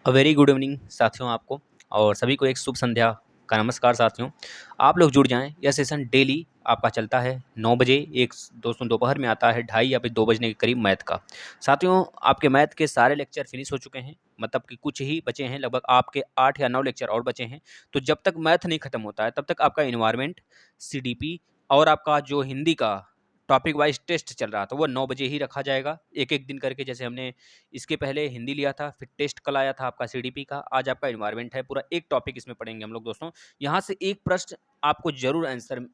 Very good evening साथियों आपको और सभी को एक शुभ संध्या का नमस्कार साथियों। आप लोग जुड़ जाएं। यह सेशन डेली आपका चलता है 9 बजे, एक दोस्तों दोपहर में आता है 2:30 या फिर 2 बजने के करीब मैथ का। साथियों आपके मैथ के सारे लेक्चर फिनिश हो चुके हैं, मतलब कि कुछ ही बचे हैं, लगभग आपके 8 या 9 लेक्चर और बचे हैं। तो जब तक मैथ नहीं खत्म होता है तब तक आपका इन्वायरमेंट, सीडीपी और आपका जो हिंदी का टॉपिक वाइज टेस्ट चल रहा था वो 9 बजे ही रखा जाएगा, एक एक दिन करके। जैसे हमने इसके पहले हिंदी लिया था, फिर टेस्ट कल आया था आपका सीडीपी का, आज आपका इन्वायरमेंट है। पूरा एक टॉपिक इसमें पढ़ेंगे हम लोग दोस्तों। यहाँ से एक प्रश्न आपको जरूर आंसर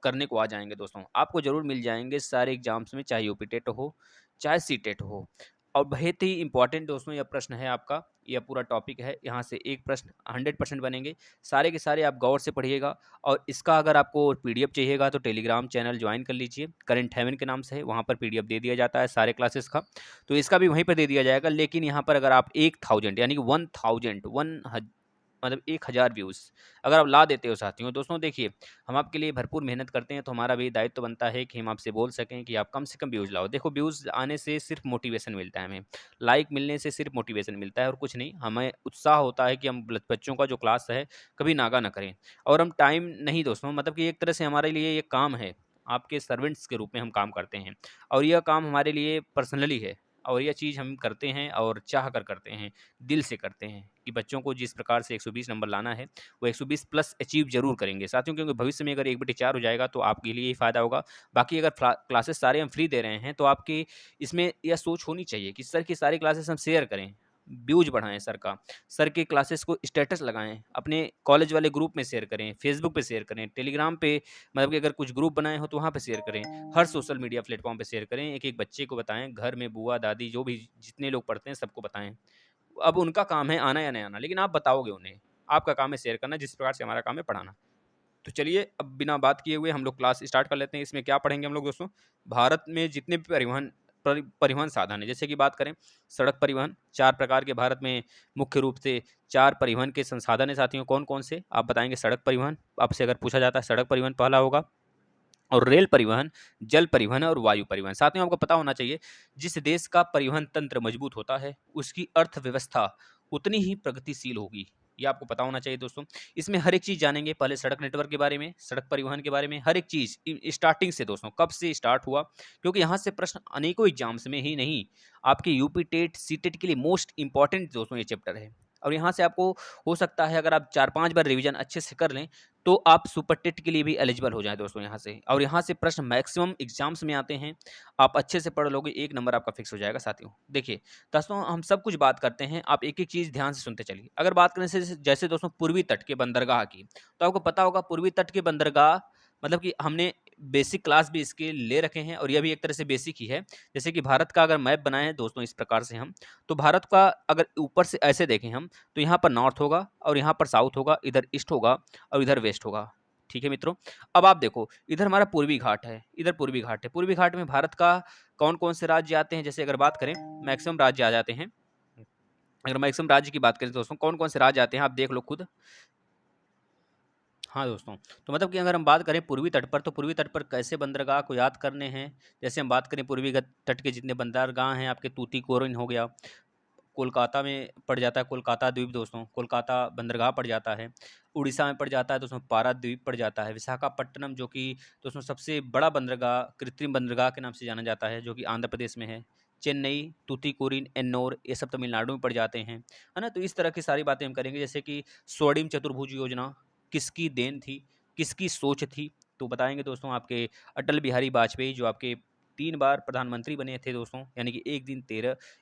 करने को आ जाएंगे दोस्तों, आपको जरूर मिल जाएंगे सारे एग्जाम्स में, चाहे यूपी टेट हो चाहे सी टेट हो। और बहुत ही इंपॉर्टेंट दोस्तों यह प्रश्न है आपका, यह पूरा टॉपिक है। यहाँ से एक प्रश्न 100% बनेंगे, सारे के सारे आप गौर से पढ़िएगा। और इसका अगर आपको पीडीएफ चाहिएगा तो टेलीग्राम चैनल ज्वाइन कर लीजिए, करंट हेवन के नाम से है, वहाँ पर पीडीएफ दे दिया जाता है सारे क्लासेस का। तो इसका भी वहीं पर दे दिया जाएगा। लेकिन यहाँ पर अगर आप 1000 यानी कि 1000 व्यूज़ अगर आप ला देते हो साथियों, दोस्तों देखिए हम आपके लिए भरपूर मेहनत करते हैं, तो हमारा भी दायित्व तो बनता है कि हम आपसे बोल सकें कि आप कम से कम व्यूज़ लाओ। देखो व्यूज़ आने से सिर्फ मोटिवेशन मिलता है हमें, लाइक मिलने से सिर्फ मोटिवेशन मिलता है और कुछ नहीं। हमें उत्साह होता है कि हम बच्चों का जो क्लास है कभी नागा ना करें। और हम टाइम नहीं दोस्तों, मतलब कि एक तरह से हमारे लिए ये काम है, आपके सर्वेंट्स के रूप में हम काम करते हैं। और यह काम हमारे लिए पर्सनली है, और यह चीज़ हम करते हैं और चाह कर करते हैं, दिल से करते हैं कि बच्चों को जिस प्रकार से 120 नंबर लाना है वो 120 प्लस अचीव जरूर करेंगे साथियों। क्योंकि भविष्य में अगर 1/4 हो जाएगा तो आपके लिए ही फ़ायदा होगा। बाकी अगर क्लासेस सारे हम फ्री दे रहे हैं तो आपकी इसमें यह सोच होनी चाहिए कि सर की सारी क्लासेस हम शेयर करें, व्यूज बढ़ाएं सर का, सर के क्लासेस को स्टेटस लगाएं, अपने कॉलेज वाले ग्रुप में शेयर करें, फेसबुक पे शेयर करें, टेलीग्राम पे, मतलब कि अगर कुछ ग्रुप बनाए हो तो वहाँ पे शेयर करें, हर सोशल मीडिया प्लेटफॉर्म पे शेयर करें। एक एक बच्चे को बताएं, घर में बुआ दादी जो भी जितने लोग पढ़ते हैं सबको बताएं। अब उनका काम है आना या नहीं आना, लेकिन आप बताओगे उन्हें, आपका काम है शेयर करना, जिस प्रकार से हमारा काम है पढ़ाना। तो चलिए अब बिना बात किए हुए हम लोग क्लास स्टार्ट कर लेते हैं। इसमें क्या पढ़ेंगे हम लोग दोस्तों? भारत में जितने भी परिवहन साधन है, जैसे कि बात करें सड़क परिवहन, 4 प्रकार के भारत में मुख्य रूप से 4 परिवहन के संसाधन है साथियों। कौन कौन से आप बताएंगे? सड़क परिवहन, आपसे अगर पूछा जाता है सड़क परिवहन पहला होगा, और रेल परिवहन, जल परिवहन और वायु परिवहन। साथियों आपको पता होना चाहिए, जिस देश का परिवहन तंत्र मजबूत होता है उसकी अर्थव्यवस्था उतनी ही प्रगतिशील होगी, ये आपको पता होना चाहिए दोस्तों। इसमें हर एक चीज़ जानेंगे, पहले सड़क नेटवर्क के बारे में, सड़क परिवहन के बारे में, हर एक चीज़ स्टार्टिंग से दोस्तों, कब से स्टार्ट हुआ, क्योंकि यहाँ से प्रश्न अनेकों एग्जाम्स में ही नहीं, आपके यूपी टेट सी टेट के लिए मोस्ट इंपॉर्टेंट दोस्तों ये चैप्टर है। और यहाँ से आपको हो सकता है अगर आप 4-5 बार रिवीजन अच्छे से कर लें तो आप सुपर टेट के लिए भी एलिजिबल हो जाएं दोस्तों यहाँ से। और यहाँ से प्रश्न मैक्सिमम एग्जाम्स में आते हैं, आप अच्छे से पढ़ लोगे एक नंबर आपका फिक्स हो जाएगा साथियों। देखिए दोस्तों हम सब कुछ बात करते हैं, आप एक एक चीज़ ध्यान से सुनते चलिए। अगर बात करें से जैसे दोस्तों पूर्वी तट के बंदरगाह की, तो आपको पता होगा पूर्वी तट के बंदरगाह, मतलब कि हमने बेसिक क्लास भी इसके ले रखे हैं और यह भी एक तरह से बेसिक ही है। जैसे कि भारत का अगर मैप बनाए हैं दोस्तों इस प्रकार से हम, तो भारत का अगर ऊपर से ऐसे देखें हम, तो यहाँ पर नॉर्थ होगा और यहाँ पर साउथ होगा, इधर ईस्ट होगा और इधर वेस्ट होगा। ठीक है मित्रों, अब आप देखो इधर हमारा पूर्वी घाट है, इधर पूर्वी घाट है। पूर्वी घाट में भारत का कौन कौन से राज्य आते हैं? जैसे अगर बात करें मैक्सिमम राज्य आ जाते हैं। अगर मैक्सिमम राज्य की बात करें दोस्तों, कौन कौन से राज्य आते हैं आप देख लो खुद। हाँ दोस्तों, तो मतलब कि अगर हम बात करें पूर्वी तट पर, तो पूर्वी तट पर कैसे बंदरगाह को याद करने हैं। जैसे हम बात करें पूर्वी तट के जितने बंदरगाह हैं, आपके तूतीकोरिन हो गया, कोलकाता में पड़ जाता है, कोलकाता द्वीप दोस्तों, कोलकाता बंदरगाह पड़ जाता है। उड़ीसा में पड़ जाता है दोस्तों, पाराद्वीप पड़ जाता है। विशाखापट्टनम जो कि दोस्तों सबसे बड़ा बंदरगाह, कृत्रिम बंदरगाह के नाम से जाना जाता है, जो कि आंध्र प्रदेश में है। चेन्नई, तूतीकोरिन, एन्नौर, ये सब तमिलनाडु में पड़ जाते हैं, है ना। तो इस तरह की सारी बातें हम करेंगे। जैसे कि स्वर्णिम चतुर्भुज योजना किसकी देन थी, किसकी सोच थी, तो बताएंगे दोस्तों आपके अटल बिहारी वाजपेयी, जो आपके 3 बार प्रधानमंत्री बने थे दोस्तों, यानी कि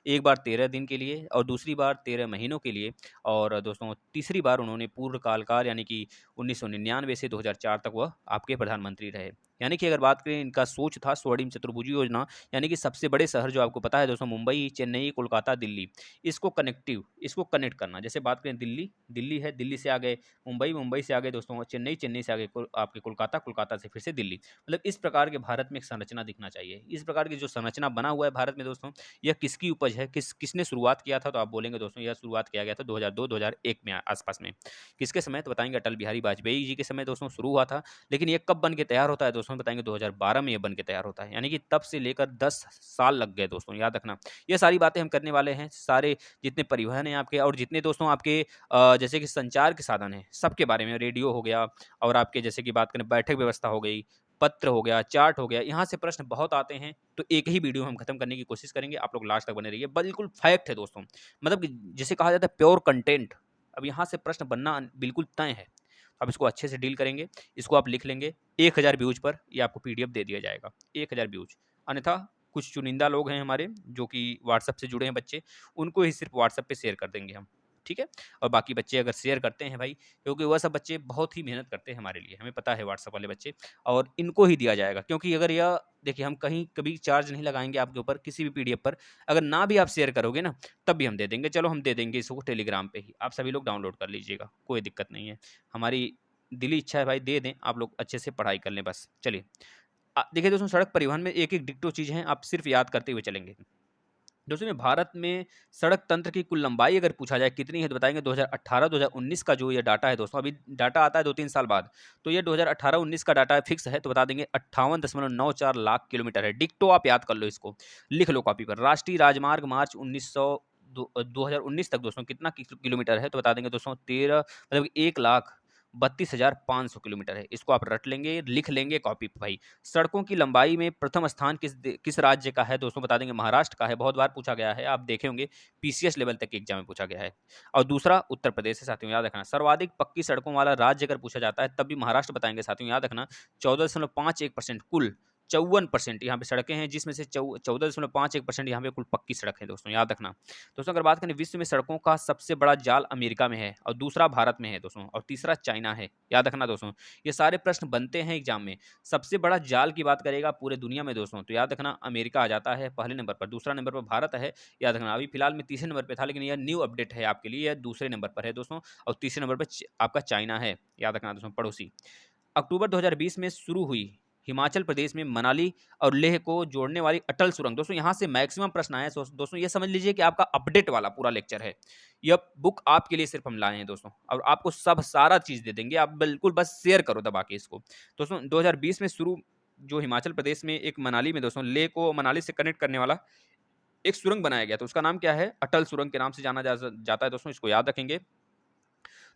एक बार 13 दिन के लिए और दूसरी बार 13 महीनों के लिए, और दोस्तों तीसरी बार उन्होंने पूर्ण काल यानी कि 1999 से 2004 तक वह आपके प्रधानमंत्री रहे। यानी कि अगर बात करें इनका सोच था स्वर्णिम चतुर्भुज योजना, यानी कि सबसे बड़े शहर जो आपको पता है दोस्तों, मुंबई, चेन्नई, कोलकाता, दिल्ली, इसको कनेक्ट करना। जैसे बात करें दिल्ली, दिल्ली है, दिल्ली से आ गए मुंबई, मुंबई से आ गए दोस्तों चेन्नई, चेन्नई से आ गए आपके कोलकाता, कोलकाता से फिर से दिल्ली। मतलब इस प्रकार के भारत में एक संरचना दिखना चाहिए। इस प्रकार की जो संरचना बना हुआ है भारत में दोस्तों, यह किसकी उपज है, किसने शुरुआत किया था? तो आप बोलेंगे दोस्तों यह शुरुआत किया गया था 2002-2001 में आसपास में। किसके समय? तो बताएंगे अटल बिहारी वाजपेयी जी के समय दोस्तों शुरू हुआ था। लेकिन ये कब बन के तैयार होता है दोस्तों? दोस्तों बताएँगे 2012 में ये बन के तैयार होता है। यानी कि तब से लेकर 10 साल लग गए दोस्तों, याद रखना। ये सारी बातें हम करने वाले हैं, सारे जितने परिवहन हैं आपके और जितने दोस्तों आपके जैसे कि संचार के साधन हैं, सबके बारे में। रेडियो हो गया और आपके जैसे कि बात करें बैठक व्यवस्था हो गई, पत्र हो गया, चार्ट हो गया, यहाँ से प्रश्न बहुत आते हैं, तो एक ही वीडियो में हम खत्म करने की कोशिश करेंगे। आप लोग लास्ट तक बने रहिए। बिल्कुल फैक्ट है दोस्तों, मतलब कि जिसे कहा जाता है प्योर कंटेंट। अब यहाँ से प्रश्न बनना बिल्कुल तय है। अब इसको अच्छे से डील करेंगे, इसको आप लिख लेंगे। 1000 व्यूज़ पर ये आपको पीडीएफ दे दिया जाएगा, 1000 व्यूज़। अन्यथा कुछ चुनिंदा लोग हैं हमारे जो कि व्हाट्सएप से जुड़े हैं बच्चे, उनको ही सिर्फ व्हाट्सएप पे शेयर कर देंगे हम, ठीक है? और बाकी बच्चे अगर शेयर करते हैं भाई, क्योंकि वह सब बच्चे बहुत ही मेहनत करते हैं हमारे लिए, हमें पता है व्हाट्सएप वाले बच्चे, और इनको ही दिया जाएगा। क्योंकि अगर यह देखिए, हम कहीं कभी चार्ज नहीं लगाएँगे आपके ऊपर किसी भी पीडीएफ पर, अगर ना भी आप शेयर करोगे ना, तब भी हम दे देंगे। चलो हम दे देंगे इसको टेलीग्राम पे ही, आप सभी लोग डाउनलोड कर लीजिएगा, कोई दिक्कत नहीं है। हमारी दिली इच्छा है भाई, दे दें, आप लोग अच्छे से पढ़ाई कर लें बस। चलिए देखिए दोस्तों, सड़क परिवहन में एक-एक डिट्टो चीज़ हैं, आप सिर्फ़ याद करते हुए चलेंगे। दोस्तों, ये भारत में सड़क तंत्र की कुल लंबाई अगर पूछा जाए कितनी है, तो बताएँगे 2018-2019 का जो ये डाटा है दोस्तों, अभी डाटा आता है 2-3 साल बाद, तो ये 2018-19 का डाटा फिक्स है, तो बता देंगे 58.94 लाख किलोमीटर है। डिक्टो आप याद कर लो इसको, लिख लो कॉपी पर। राष्ट्रीय राजमार्ग मार्च 2019 तक दोस्तों कितना किलोमीटर है, तो बता देंगे दोस्तों 13 मतलब 1,32,500 किलोमीटर है। इसको आप रट लेंगे, लिख लेंगे कॉपी पे भाई। सड़कों की लंबाई में प्रथम स्थान किस राज्य का है दोस्तों, बता देंगे महाराष्ट्र का है। बहुत बार पूछा गया है, आप देखे होंगे पीसीएस लेवल तक के एग्जाम में पूछा गया है। और दूसरा उत्तर प्रदेश है साथियों, याद रखना। सर्वाधिक पक्की सड़कों वाला राज्य अगर पूछा जाता है, तब भी महाराष्ट्र बताएंगे साथियों, याद रखना। 14.51% कुल 54% यहाँ पे सड़कें हैं, जिसमें से 14.51% यहाँ पे कुल पक्की सड़क है दोस्तों, याद रखना। दोस्तों, अगर बात करें विश्व में सड़कों का सबसे बड़ा जाल अमेरिका में है, और दूसरा भारत में है दोस्तों, और तीसरा चाइना है, याद रखना दोस्तों। ये सारे प्रश्न बनते हैं एग्जाम में। सबसे बड़ा जाल की बात करेगा पूरे दुनिया में दोस्तों, तो याद रखना अमेरिका आ जाता है पहले नंबर पर, दूसरा नंबर पर भारत है, याद रखना। अभी फिलहाल में तीसरे नंबर पर था, लेकिन यह न्यू अपडेट है आपके लिए, यह दूसरे नंबर पर है दोस्तों, और तीसरे नंबर पर आपका चाइना है, याद रखना दोस्तों, पड़ोसी। अक्टूबर 2020 में शुरू हुई हिमाचल प्रदेश में मनाली और लेह को जोड़ने वाली अटल सुरंग। दोस्तों, यहाँ से मैक्सिमम प्रश्न आए हैं दोस्तों, ये समझ लीजिए कि आपका अपडेट वाला पूरा लेक्चर है। यह बुक आपके लिए सिर्फ हम लाए हैं दोस्तों, और आपको सब सारा चीज़ दे देंगे, आप बिल्कुल बस शेयर करो दबा के इसको। दोस्तों, 2020 में शुरू जो हिमाचल प्रदेश में एक मनाली में दोस्तों लेह को मनाली से कनेक्ट करने वाला एक सुरंग बनाया गया, तो उसका नाम क्या है? अटल सुरंग के नाम से जाना जाता है दोस्तों, इसको याद रखेंगे।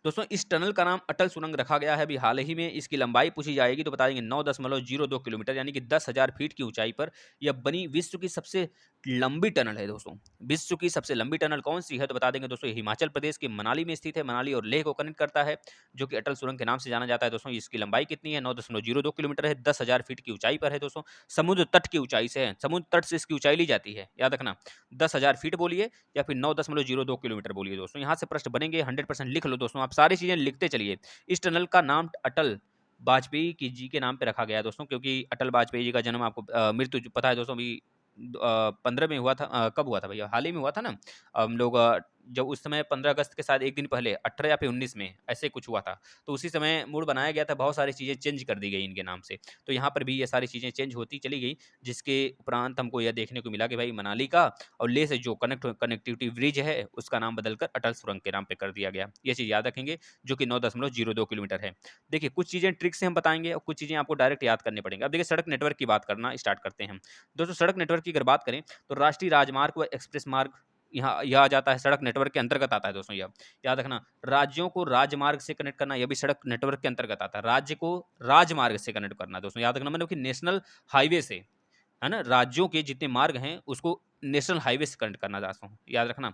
दोस्तों, इस टनल का नाम अटल सुरंग रखा गया है। अभी हाल ही में इसकी लंबाई पूछी जाएगी, तो बताएंगे 9.02 किलोमीटर, यानी कि 10,000 फीट की ऊंचाई पर यह बनी विश्व की सबसे लंबी टनल है दोस्तों। विश्व की सबसे लंबी टनल कौन सी है, तो बता देंगे दोस्तों, ये हिमाचल प्रदेश के मनाली में स्थित है। मनाली और लेह को कनेक्ट करता है, जो कि अटल सुरंग के नाम से जाना जाता है दोस्तों। इसकी लंबाई कितनी है? 9.02 किलोमीटर है, 10,000 फीट की ऊंचाई पर है दोस्तों। समुद्र तट की ऊंचाई से है, समुद्र तट से इसकी ऊंचाई ली जाती है, याद रखना। 10,000 फीट बोलिए या फिर 9.02 किलोमीटर बोलिए दोस्तों, यहाँ से प्रश्न बनेंगे। 100% लिख लो दोस्तों, आप सारी चीजें लिखते चलिए। इस टनल का नाम अटल वाजपेयी की जी के नाम पे रखा गया है दोस्तों, क्योंकि अटल वाजपेयी जी का जन्म आपको मृत्यु पता है दोस्तों, अभी 15 में हुआ था। कब हुआ था भैया? हाल ही में हुआ था ना। हम लोग जब उस समय 15 अगस्त के साथ एक दिन पहले 18 या फिर 19 में ऐसे कुछ हुआ था, तो उसी समय मूड बनाया गया था, बहुत सारी चीज़ें चेंज कर दी गई इनके नाम से। तो यहाँ पर भी ये सारी चीज़ें चेंज होती चली गई, जिसके उपरांत हमको यह देखने को मिला कि भाई मनाली का और लेह से जो कनेक्टिविटी ब्रिज है, उसका नाम बदलकर अटल सुरंग के नाम पे कर दिया गया। ये चीज़ याद रखेंगे, जो कि 9.02 किलोमीटर है। देखिए, कुछ चीज़ें ट्रिक से हम बताएँगे और कुछ चीज़ें आपको डायरेक्ट याद करनी पड़ेंगी। अब देखिए, सड़क नेटवर्क की बात करना स्टार्ट करते हैं हम। दोस्तों, सड़क नेटवर्क की अगर बात करें, तो राष्ट्रीय राजमार्ग व एक्सप्रेस मार्ग यहाँ यह आ जाता है, सड़क नेटवर्क के अंतर्गत आता है दोस्तों यह। याद रखना, राज्यों को राजमार्ग से कनेक्ट करना, यह भी सड़क नेटवर्क के अंतर्गत आता है। राज्य को राजमार्ग से कनेक्ट करना दोस्तों, याद रखना, मतलब कि नेशनल हाईवे से, है ना? राज्यों के जितने मार्ग हैं, उसको नेशनल हाईवे से कनेक्ट करना दोस्तों, याद रखना।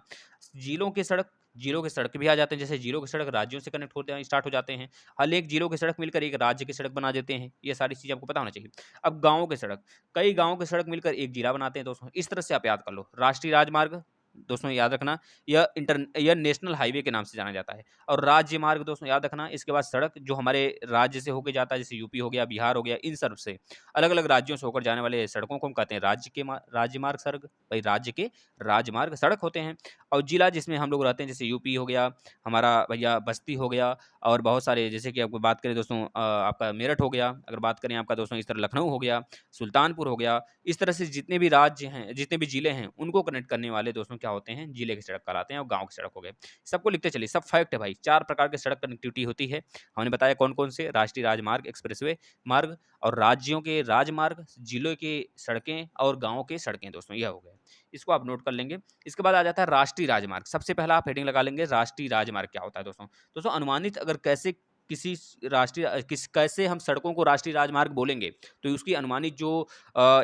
जिलों के सड़क भी आ जाते हैं, जैसे जिलों के सड़क राज्यों से कनेक्ट होते हैं, स्टार्ट हो जाते हैं। हर एक जिलों के सड़क मिलकर एक राज्य की सड़क बना देते हैं। ये सारी चीज़ें आपको पता होना चाहिए। अब गाँवों के सड़क, कई गाँवों के सड़क मिलकर एक जिला बनाते हैं दोस्तों। इस तरह से आप याद कर लो। राष्ट्रीय राजमार्ग दोस्तों याद रखना, यह नेशनल हाईवे के नाम से जाना जाता है। और राज्य मार्ग दोस्तों याद रखना, इसके बाद सड़क जो हमारे राज्य से होके जाता है, जैसे यूपी हो गया, बिहार हो गया, इन सब से अलग-अलग राज्यों से होकर जाने वाले सड़कों को हम कहते हैं राज्य मार्ग सड़क। भाई, राज्य के राजमार्ग सड़क होते हैं। और जिला जिसमें हम लोग रहते हैं, जैसे यूपी हो गया, हमारा भैया बस्ती हो गया, और बहुत सारे, जैसे कि आपको बात करें दोस्तों, आपका मेरठ हो गया, अगर बात करें आपका दोस्तों, इस तरह लखनऊ हो गया, सुल्तानपुर हो गया। इस तरह से जितने भी राज्य हैं, जितने भी जिले हैं, उनको कनेक्ट करने वाले दोस्तों क्या होते हैं, जिले की सड़क कहलाते हैं और गाँव की सड़क हो गए। सबको लिखते चलिए, सब फैक्ट है भाई। 4 प्रकार के सड़क कनेक्टिविटी होती है। हमने बताया कौन-कौन से, राष्ट्रीय राजमार्ग, एक्सप्रेसवे मार्ग और राज्यों के राजमार्ग, जिलों के सड़कें और गाँव के सड़कें दोस्तों, यह हो गए। इसको आप नोट कर लेंगे। इसके बाद आ जाता है राष्ट्रीय राजमार्ग। सबसे पहला आप हेडिंग लगा लेंगे, राष्ट्रीय राजमार्ग क्या होता है दोस्तों? दोस्तों अनुमानित अगर कैसे किसी राष्ट्रीय कैसे हम सड़कों को राष्ट्रीय राजमार्ग बोलेंगे, तो उसकी अनुमानित जो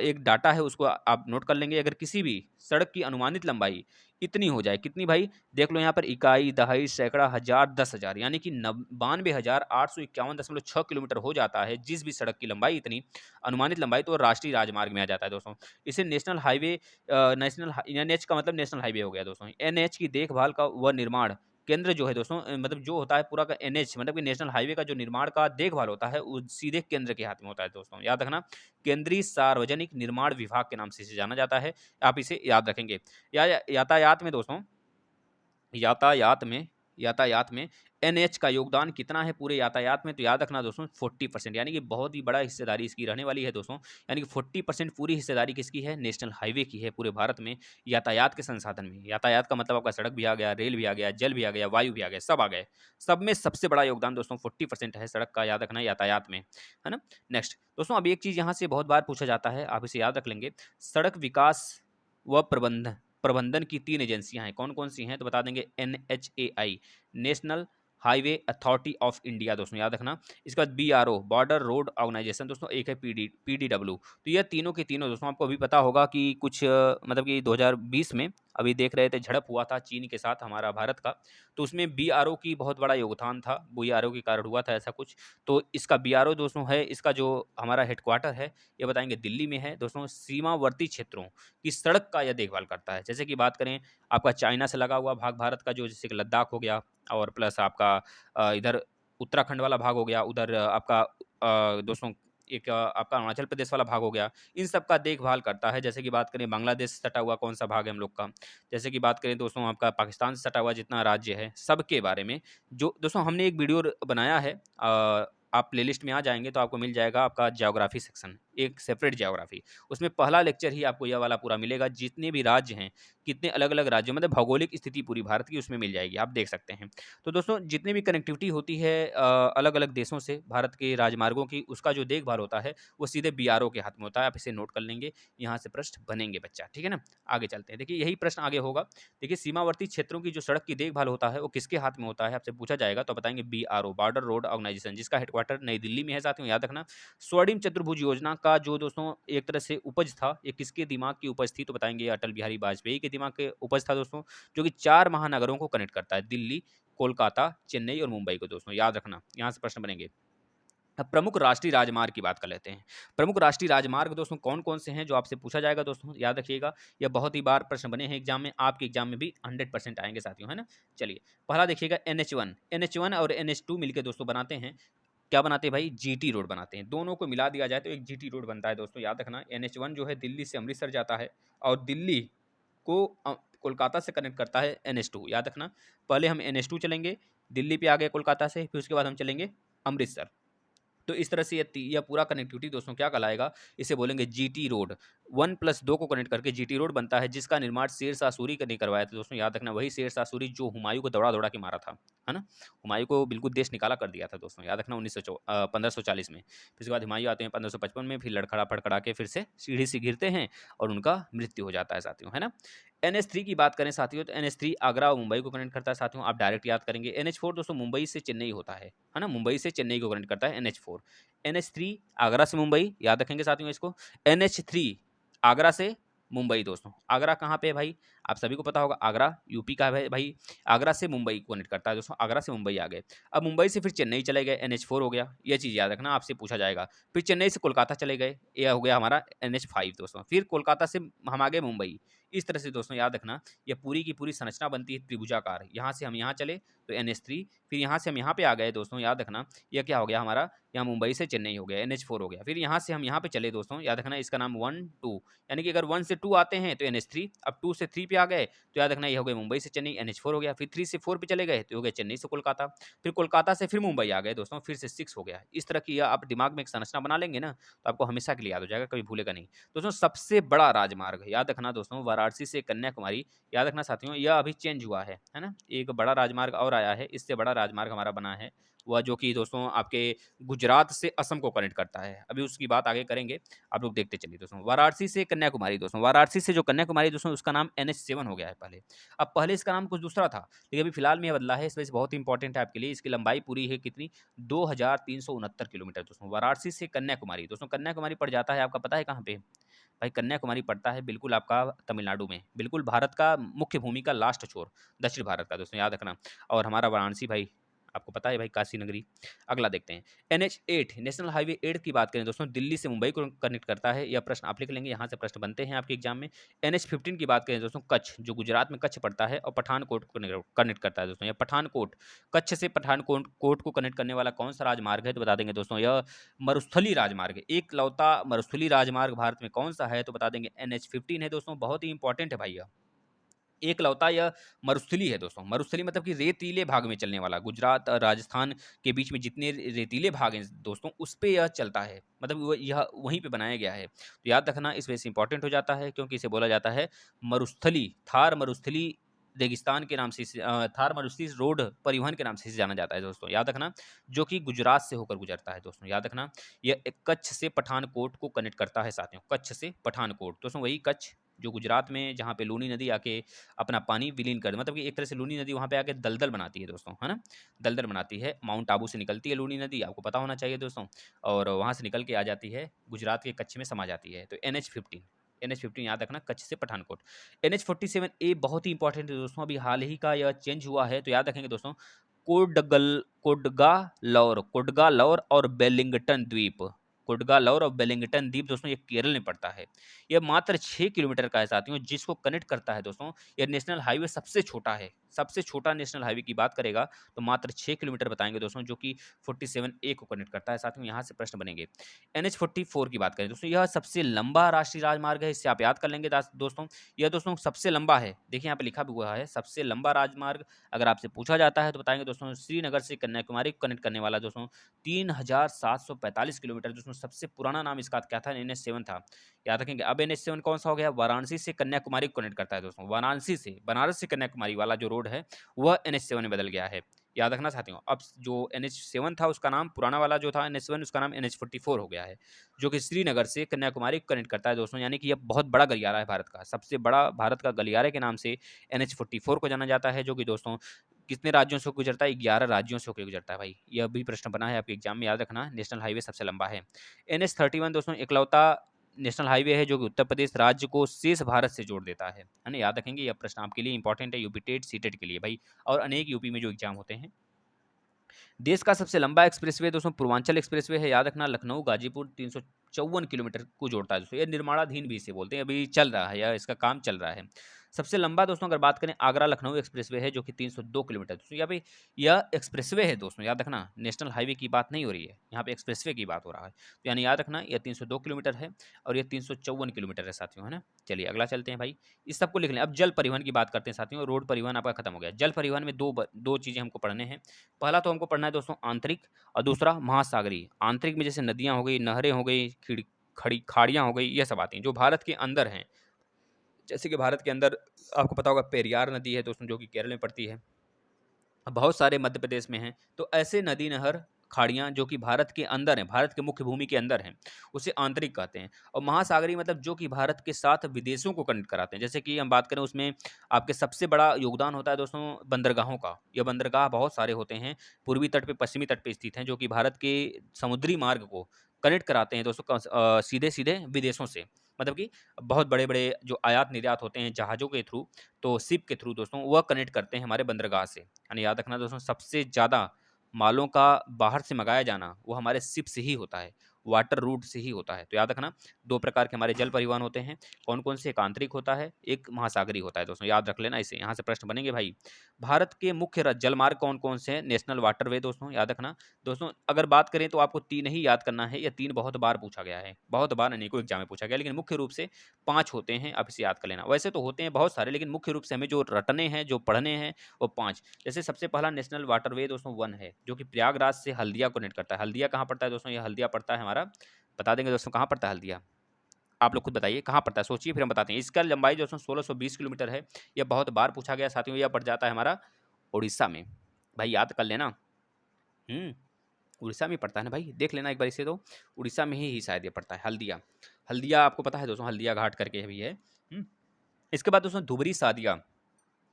एक डाटा है उसको आप नोट कर लेंगे। अगर किसी भी सड़क की अनुमानित लंबाई इतनी हो जाए, कितनी भाई? देख लो यहाँ पर इकाई, दहाई, सैकड़ा, हजार, 10,000 यानी कि 92,851.6 किलोमीटर हो जाता है। जिस भी सड़क की लंबाई इतनी अनुमानित लंबाई, तो राष्ट्रीय राजमार्ग में आ जाता है दोस्तों। इसे नेशनल हाईवे एनएच का मतलब नेशनल हाईवे हो गया दोस्तों। एनएच की देखभाल का व निर्माण केंद्र जो है दोस्तों, मतलब जो होता है पूरा का एनएच मतलब कि नेशनल हाईवे का जो निर्माण का देखभाल होता है, वो सीधे केंद्र के हाथ में होता है दोस्तों, याद रखना। केंद्रीय सार्वजनिक निर्माण विभाग के नाम से इसे जाना जाता है, आप इसे याद रखेंगे। यातायात में दोस्तों, यातायात में एनएच का योगदान कितना है पूरे यातायात में, तो याद रखना दोस्तों 40%, यानी कि बहुत ही बड़ा हिस्सेदारी इसकी रहने वाली है दोस्तों। यानी कि 40% पूरी हिस्सेदारी किसकी है? नेशनल हाईवे की है पूरे भारत में यातायात के संसाधन में। यातायात का मतलब आपका सड़क भी आ गया, रेल भी आ गया, जल भी आ गया, वायु भी आ गया, सब आ गए। सब में सबसे बड़ा योगदान दोस्तों 40% है सड़क का, याद रखना यातायात में, है ना। नेक्स्ट दोस्तों, अब एक चीज़ यहाँ से बहुत बार पूछा जाता है, आप इसे याद रख लेंगे। सड़क विकास व प्रबंधन प्रबंधन की 3 एजेंसियां हैं, कौन कौन सी हैं? तो बता देंगे, NHAI national highway authority of India दोस्तों, याद रखना। इसके बाद BRO बॉर्डर रोड ऑर्गेनाइजेशन दोस्तों, एक है PDW। तो ये तीनों के तीनों दोस्तों, आपको अभी पता होगा कि कुछ मतलब कि 2020 में अभी देख रहे थे, झड़प हुआ था चीन के साथ हमारा भारत का, तो उसमें BRO की बहुत बड़ा योगदान था, BRO के कारण हुआ था ऐसा कुछ। तो इसका BRO दोस्तों है, इसका जो हमारा हेडक्वार्टर है, ये बताएंगे दिल्ली में है दोस्तों। सीमावर्ती क्षेत्रों की सड़क का यह देखभाल करता है। जैसे कि बात करें आपका चाइना से लगा हुआ भाग भारत का, जो जैसे कि लद्दाख हो गया, और प्लस आपका इधर उत्तराखंड वाला भाग हो गया, उधर आपका दोस्तों एक आपका अरुणाचल प्रदेश वाला भाग हो गया, इन सब का देखभाल करता है। जैसे कि बात करें बांग्लादेश से सटा हुआ कौन सा भाग है हम लोग का, जैसे कि बात करें दोस्तों आपका पाकिस्तान से सटा हुआ जितना राज्य है, सबके बारे में जो दोस्तों हमने एक वीडियो बनाया है, आप प्लेलिस्ट में आ जाएंगे तो आपको मिल जाएगा आपका ज्योग्राफी सेक्शन, एक सेपरेट ज्योग्राफी। उसमें पहला लेक्चर ही आपको यह वाला पूरा मिलेगा, जितने भी राज्य हैं, कितने अलग अलग राज्यों, मतलब भौगोलिक स्थिति पूरी भारत की उसमें मिल जाएगी, आप देख सकते हैं। तो दोस्तों जितनी भी कनेक्टिविटी होती है अलग अलग देशों से भारत के राजमार्गों की, उसका जो देखभाल होता है वो सीधे BRO के हाथ में होता है। आप इसे नोट कर लेंगे, यहाँ से प्रश्न बनेंगे बच्चा, ठीक है ना। आगे चलते हैं, देखिए यही प्रश्न आगे होगा। देखिए सीमावर्ती क्षेत्रों की जो सड़क की देखभाल होता है वो किसके हाथ में होता है, आपसे पूछा जाएगा तो बताएंगे BRO बॉर्डर रोड ऑर्गेनाइजेशन, जिसका हेडक्वार्टर नई दिल्ली में है साथियों, याद रखना। स्वर्णिम चतुर्भुज योजना का जो दोस्तों एक तरह से उपज था, ये किसके दिमाग की उपज थी, तो बताएंगे अटल बिहारी वाजपेयी के दिमाग के उपज था दोस्तों, जो कि 4 महानगरों को कनेक्ट करता है, दिल्ली, कोलकाता, चेन्नई और मुंबई को दोस्तों, याद रखना, यहाँ से प्रश्न बनेंगे। अब प्रमुख राष्ट्रीय राजमार्ग की बात कर लेते हैं। प्रमुख राष्ट्रीय राजमार्ग दोस्तों कौन-कौन से हैं, जो आपसे पूछा जाएगा दोस्तों, याद रखिएगा। यह बहुत ही बार प्रश्न बने हैं एग्जाम में, आपके एग्जाम में भी 100% आएंगे साथियों, है ना। चलिए पहला देखिएगा NH1 और NH2 मिलकर दोस्तों बनाते हैं, क्या बनाते हैं भाई? GT रोड बनाते हैं। दोनों को मिला दिया जाए तो एक GT रोड बनता है दोस्तों, याद रखना। NH1 जो है दिल्ली से अमृतसर जाता है, और दिल्ली को कोलकाता से कनेक्ट करता है NH2, याद रखना। पहले हम NH2 चलेंगे, दिल्ली पे आ गए कोलकाता से, फिर उसके बाद हम चलेंगे अमृतसर। तो इस तरह से यह पूरा कनेक्टिविटी दोस्तों क्या कहलाएगा, इसे बोलेंगे GT रोड। 1+2 को कनेक्ट करके GT रोड बनता है, जिसका निर्माण शेरशाह सूरी ने करवाया था दोस्तों, याद रखना। वही शेरशाह सूरी जो हुमायूं को दौड़ा दौड़ा के मारा था, है ना। हुमायूं को बिल्कुल देश निकाला कर दिया था दोस्तों, याद रखना। 1540 में। फिर उसके बाद हुमायूं आते हैं 1555 में, फिर लड़खड़ा फड़खड़ा के फिर से सीढ़ी से गिरते हैं और उनका मृत्यु हो जाता है साथियों, है ना। NH3 की बात करें साथियों, तो NH3 आगरा और मुंबई को कनेक्ट करता है साथियों, आप डायरेक्ट याद करेंगे। NH4 दोस्तों मुंबई से चेन्नई होता है ना, मुंबई से चेन्नई को कनेक्ट करता है NH4। NH3 आगरा से मुंबई, याद रखेंगे साथियों इसको। NH3 आगरा से मुंबई दोस्तों, आगरा कहाँ पे है भाई? आप सभी को पता होगा, आगरा यूपी का है भाई। आगरा से मुंबई को कनेक्ट करता है दोस्तों, आगरा से मुंबई आ गए। अब मुंबई से फिर चेन्नई चले गए, NH4 हो गया, ये चीज़ याद रखना, आपसे पूछा जाएगा। फिर चेन्नई से कोलकाता चले गए, ये हो गया हमारा NH5 दोस्तों। फिर कोलकाता से हम आ गए मुंबई। इस तरह से दोस्तों याद रखना, ये पूरी की पूरी संरचना बनती है त्रिभुजाकार। यहाँ से हम यहाँ चले तो NH3, फिर यहाँ से हम यहाँ पे आ गए दोस्तों, याद रखना। यह क्या हो गया हमारा यहाँ मुंबई से चेन्नई हो गया, NH4 हो गया। फिर यहाँ से हम यहाँ पे चले दोस्तों, याद रखना इसका नाम 1, 2, यानी कि अगर 1 से 2 आते हैं तो NH3, अब 2 से 3 पे आ गए तो याद रखना ये हो गया मुंबई से चेन्नई, NH4 हो गया। फिर 3 से 4 पे चले गए तो हो गया चेन्नई से कोलकाता, फिर कोलकाता से फिर मुंबई आ गए दोस्तों, फिर से 6 हो गया। इस तरह की आप दिमाग में एक संरचना बना लेंगे ना, तो आपको हमेशा के लिए याद हो जाएगा, कभी भूलेगा नहीं। दोस्तों सबसे बड़ा राजमार्ग याद रखना दोस्तों, वाराणसी से कन्याकुमारी, याद रखना साथियों, यह अभी चेंज हुआ है ना? एक बड़ा राजमार्ग और आया है, इससे बड़ा राजमार्ग हमारा बना है, वह जो कि दोस्तों आपके गुजरात से असम को कनेक्ट करता है। अभी उसकी बात आगे करेंगे, आप लोग देखते चलिए दोस्तों। वाराणसी से कन्याकुमारी दोस्तों, वाराणसी से जो कन्याकुमारी दोस्तों, उसका नाम NH7 हो गया है पहले। अब पहले इसका नाम कुछ दूसरा था, लेकिन अभी फिलहाल में यह बदला है, इस वजह से बहुत इंपॉर्टेंट है आपके लिए। इसकी लंबाई पूरी है कितनी? 2369 किलोमीटर दोस्तों, वाराणसी से कन्याकुमारी। दोस्तों कन्याकुमारी पड़ जाता है आपका पता है कहाँ पे? भाई कन्याकुमारी पड़ता है बिल्कुल आपका तमिलनाडु में, बिल्कुल भारत का मुख्य भूमि का लास्ट छोर, दक्षिण भारत का दोस्तों, याद रखना। और हमारा वाराणसी भाई आपको पता है भाई, काशी नगरी। अगला देखते हैं, NH8 नेशनल हाईवे 8 की बात करें दोस्तों, दिल्ली से मुंबई को कनेक्ट करता है। यह प्रश्न आप लिख लेंगे, यहाँ से प्रश्न बनते हैं आपके एग्जाम में। NH15 की बात करें दोस्तों, कच्छ, जो गुजरात में कच्छ पड़ता है और पठानकोट को कनेक्ट करता है दोस्तों। यह पठानकोट, कच्छ से पठानकोट को कनेक्ट करने वाला कौन सा राजमार्ग है, तो बता देंगे दोस्तों, यह मरुस्थली राजमार्ग है। एक लौता मरुस्थली राजमार्ग भारत में कौन सा है, तो बता देंगे NH15 है दोस्तों। बहुत ही इंपॉर्टेंट है भाई यह, एक लौता यह मरुस्थली है दोस्तों। मरुस्थली मतलब कि रेतीले भाग में चलने वाला, गुजरात और राजस्थान के बीच में जितने रेतीले भाग हैं दोस्तों, उस पे यह चलता है, मतलब यह वहीं पे बनाया गया है। तो याद रखना, इस वजह से इंपॉर्टेंट हो जाता है, क्योंकि इसे बोला जाता है मरुस्थली, थार मरुस्थली रेगिस्तान के नाम से थार मरुस्थली रोड परिवहन के नाम से इसे जाना जाता है दोस्तों, याद रखना। जो कि गुजरात से होकर गुजरता है दोस्तों, याद रखना। यह एक कच्छ से पठानकोट को कनेक्ट करता है साथियों, कच्छ से पठानकोट दोस्तों, वही कच्छ जो गुजरात में, जहाँ पे लूनी नदी आके अपना पानी विलीन कर, मतलब कि एक तरह से लूनी नदी वहाँ पे आके दलदल बनाती है दोस्तों, है ना? दलदल बनाती है, माउंट आबू से निकलती है लूनी नदी, आपको पता होना चाहिए दोस्तों, और वहाँ से निकल के आ जाती है गुजरात के कच्छ में समा जाती है। तो NH15 याद रखना, कच्छ से पठानकोट। NH47A बहुत ही इंपॉर्टेंट है दोस्तों, अभी हाल ही का यह चेंज हुआ है, तो याद रखेंगे दोस्तों, कोडगालौर और बेलिंगटन द्वीप, कोडगालौर और बेलिंगटन द्वीप दोस्तों, ये केरल में पड़ता है। यह मात्र 6 किलोमीटर का है साथियों, जिसको कनेक्ट करता है दोस्तों। यह नेशनल हाईवे सबसे छोटा है, सबसे छोटा नेशनल हाईवे की बात करेगा तो मात्र 6 किलोमीटर बताएंगे दोस्तों, जो कि 47A को कनेक्ट करता है साथियों। यहाँ से प्रश्न बनेंगे। NH44 की बात करें दोस्तों, यह सबसे लंबा राष्ट्रीय राजमार्ग है, इससे आप याद कर लेंगे दोस्तों। यह दोस्तों सबसे लंबा है, देखिए यहाँ पे लिखा भी हुआ है, सबसे लंबा राजमार्ग। अगर आपसे पूछा जाता है तो बताएंगे दोस्तों, श्रीनगर से कन्याकुमारी को कनेक्ट करने वाला दोस्तों 3745 किलोमीटर दोस्तों। सबसे पुराना नाम इसका क्या था? NH7 था, याद रखेंगे। अब NH7 कौन सा हो गया? वाराणसी से कन्याकुमारी को कनेक्ट करता है दोस्तों, वाराणसी से, बनारस से कन्याकुमारी वाला जो रोड है वह NH7 में बदल गया है, याद रखना साथियों। अब जो NH7 था उसका नाम, पुराना वाला जो था NH7, उसका नाम NH44 हो गया है, जो कि श्रीनगर से कन्याकुमारी को कनेक्ट करता है दोस्तों। यानी कि यह बहुत बड़ा गलियारा है भारत का, सबसे बड़ा भारत का गलियारे के नाम से NH44 को जाना जाता है, जो कि दोस्तों कितने राज्यों से गुजरता है? 11 राज्यों से होकर गुजरता है भाई। यह भी प्रश्न बना है आपके एग्जाम में, याद रखना। नेशनल हाईवे सबसे लंबा है। NH31 दोस्तों इकलौता नेशनल हाईवे है जो कि उत्तर प्रदेश राज्य को शेष भारत से जोड़ देता है ना? याद रखेंगे, यह प्रश्न आपके लिए इंपॉर्टेंट है, यूपी टेट, सीटेट के लिए भाई, और अनेक यूपी में जो एग्जाम होते हैं। देश का सबसे लंबा एक्सप्रेसवे दोस्तों पूर्वांचल एक्सप्रेसवे है, याद रखना। लखनऊ गाजीपुर 354 किलोमीटर को जोड़ता है दोस्तों। ये निर्माणाधीन भी इसे बोलते हैं, अभी चल रहा है या इसका काम चल रहा है। सबसे लंबा दोस्तों अगर बात करें, आगरा लखनऊ एक्सप्रेसवे है, जो कि 302 किलोमीटर दोस्तों। यहाँ पे यह एक्सप्रेसवे है दोस्तों, याद रखना, नेशनल हाईवे की बात नहीं हो रही है यहाँ पे, एक्सप्रेसवे की बात हो रहा है। तो यानी याद रखना, यह 302 किलोमीटर है और यह 354 किलोमीटर है साथियों, है ना? चलिए अगला चलते हैं भाई, इस सबको लिख लें। अब जल परिवहन की बात करते हैं साथियों। रोड परिवहन आपका खत्म हो गया, जल परिवहन में दो चीज़ें हमको पढ़ने हैं। पहला तो हमको पढ़ना है दोस्तों आंतरिक, और दूसरा महासागरीय। आंतरिक में जैसे नदियाँ हो गई, नहरें हो गई, खड़ी खाड़ियाँ हो गई, ये सब आती हैं जो भारत के अंदर हैं। जैसे कि भारत के अंदर आपको पता होगा पेरियार नदी है दोस्तों, जो कि केरल में पड़ती है, बहुत सारे मध्य प्रदेश में हैं। तो ऐसे नदी नहर खाड़ियाँ जो कि भारत के अंदर हैं, भारत के मुख्य भूमि के अंदर हैं, उसे आंतरिक कहते हैं। और महासागरीय मतलब जो कि भारत के साथ विदेशों को कनेक्ट कराते हैं। जैसे कि हम बात करें, उसमें आपके सबसे बड़ा योगदान होता है दोस्तों बंदरगाहों का। यह बंदरगाह बहुत सारे होते हैं, पूर्वी तट पे, पश्चिमी तट पे स्थित हैं, जो कि भारत के समुद्री मार्ग को कनेक्ट कराते हैं दोस्तों सीधे सीधे विदेशों से। मतलब कि बहुत बड़े बड़े जो आयात निर्यात होते हैं जहाज़ों के थ्रू, तो शिप के थ्रू दोस्तों, वह कनेक्ट करते हैं हमारे बंदरगाह से। यानी याद रखना दोस्तों, सबसे ज़्यादा मालों का बाहर से मंगाया जाना वो हमारे शिप से ही होता है। वाटर रूट से ही होता है। तो याद रखना 2 प्रकार के हमारे जल परिवहन होते हैं। कौन-कौन से? एक आंतरिक होता है, एक महासागरीय होता है दोस्तों, याद रख लेना इसे, यहाँ से प्रश्न बनेंगे भाई। भारत के मुख्य जलमार्ग कौन-कौन से हैं? नेशनल वाटरवे दोस्तों, याद रखना। दोस्तों अगर बात करें तो आपको 3 ही याद करना है, या 3 बहुत बार पूछा गया है, बहुत बार अनेकों एग्जाम में पूछा गया, लेकिन मुख्य रूप से 5 होते हैं, आप इसे याद कर लेना। वैसे तो होते हैं बहुत सारे, लेकिन मुख्य रूप से हमें जो रटने हैं, जो पढ़ने हैं, वो 5। जैसे सबसे पहला नेशनल वाटरवे दोस्तों 1 है, जो कि प्रयागराज से हल्दिया को कनेक्ट करता है। हल्दिया कहाँ पड़ता है दोस्तों? ये हल्दिया पड़ता है हमारा, बता देंगे दोस्तों कहाँ पड़ता है हल्दिया? आप लोग खुद बताइए कहाँ पड़ता है, सोचिए फिर हम बताते हैं। इसका लंबाई दोस्तों 1620 किलोमीटर है। यह बहुत बार पूछा गया साथियों, यह पड़ जाता है हमारा उड़ीसा में। भाई याद कर लेना। उड़ीसा में पड़ता है ना भाई, देख लेना एक बार इसे तो। उड़ीसा में ही शायद ये पड़ता है, हल्दिया। हल्दिया आपको पता है दोस्तों, हल्दिया घाट करके भी है। इसके बाद दोस्तों Dhubri Sadia,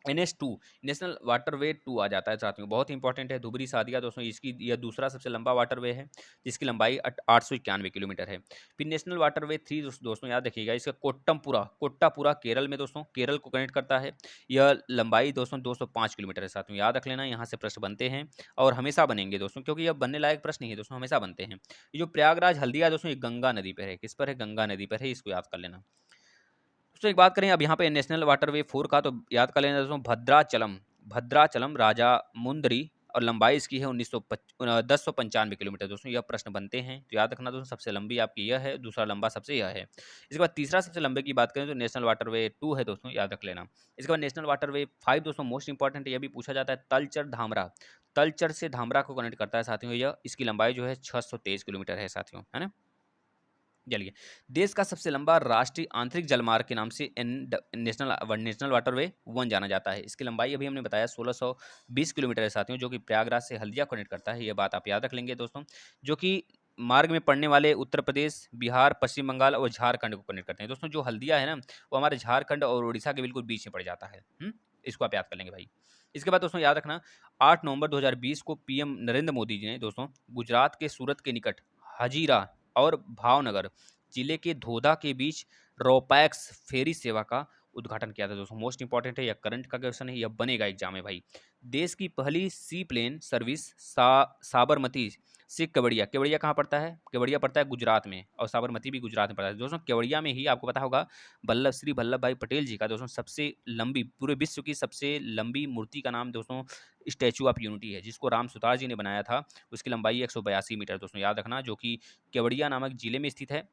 NH2, national waterway 2 आ जाता है साथियों, बहुत ही इंपॉर्टेंट है धुबरी सादिया दोस्तों। इसकी यह दूसरा सबसे लंबा वाटरवे है, जिसकी लंबाई 891 किलोमीटर है। फिर नेशनल वाटरवे 3 दोस्तों याद रखिएगा, इसका कोट्टापुरा केरल में दोस्तों, केरल को कनेक्ट करता है। यह लंबाई दोस्तों 205 किलोमीटर है साथियों, याद रख लेना, यहाँ से प्रश्न बनते हैं और हमेशा बनेंगे दोस्तों, क्योंकि यह बनने लायक प्रश्न ही है दोस्तों, हमेशा बनते हैं। ये जो प्रयागराज हल्दिया दोस्तों, ये गंगा नदी पर है। किस पर है? गंगा नदी पर है, इसको याद कर लेना। दोस्तों एक बात करें अब यहाँ पे नेशनल वाटरवे 4 का, तो याद कर लेना दोस्तों, भद्राचलम राजा मुंदरी, और लंबाई इसकी है 1095 किलोमीटर दोस्तों। यह प्रश्न बनते हैं, तो याद रखना दोस्तों, सबसे लंबी आपकी यह है, दूसरा लंबा सबसे यह है। इसके बाद तीसरा सबसे लंबे की बात करें तो नेशनल वाटरवे 2 है दोस्तों, याद रख लेना। इसके बाद नेशनल वाटरवे 5 दोस्तों मोस्ट इंपॉर्टेंट है, यह भी पूछा जाता है, तलचर से धामरा को कनेक्ट करता है साथियों। यह इसकी लंबाई जो है 623 किलोमीटर है साथियों, है ना। चलिए, देश का सबसे लंबा राष्ट्रीय आंतरिक जलमार्ग के नाम से नेशनल वाटरवे 1 जाना जाता है। इसकी लंबाई अभी हमने बताया 1620 किलोमीटर है साथियों, जो कि प्रयागराज से हल्दिया कनेक्ट करता है। यह बात आप याद रख लेंगे दोस्तों, जो कि मार्ग में पड़ने वाले उत्तर प्रदेश, बिहार, पश्चिम बंगाल और झारखंड को कनेक्ट करते हैं दोस्तों। जो हल्दिया है ना, वो हमारे झारखंड और उड़ीसा के बिल्कुल बीच में पड़ जाता है। इसको आप याद कर लेंगे भाई। इसके बाद दोस्तों याद रखना, 8 नवंबर 2020 को पीएम नरेंद्र मोदी जी ने दोस्तों गुजरात के सूरत के निकट हजीरा और भावनगर जिले के धोधा के बीच रोपैक्स फेरी सेवा का उद्घाटन किया था दोस्तों। मोस्ट इंपॉर्टेंट है, यह करंट का क्वेश्चन है, यह बनेगा एग्जाम में भाई। देश की पहली सी प्लेन सर्विस साबरमती से केवड़िया, केवड़िया कहाँ पड़ता है? केवड़िया पड़ता है गुजरात में, और साबरमती भी गुजरात में पड़ता है दोस्तों। केवड़िया में ही आपको पता होगा श्री वल्लभ भाई पटेल जी का दोस्तों सबसे लंबी, पूरे विश्व की सबसे लंबी मूर्ति का नाम दोस्तों स्टैचू ऑफ यूनिटी है, जिसको राम सुतार जी ने बनाया था। उसकी लंबाई 182 मीटर दोस्तों, याद रखना, जो कि केवड़िया नामक जिले में स्थित है,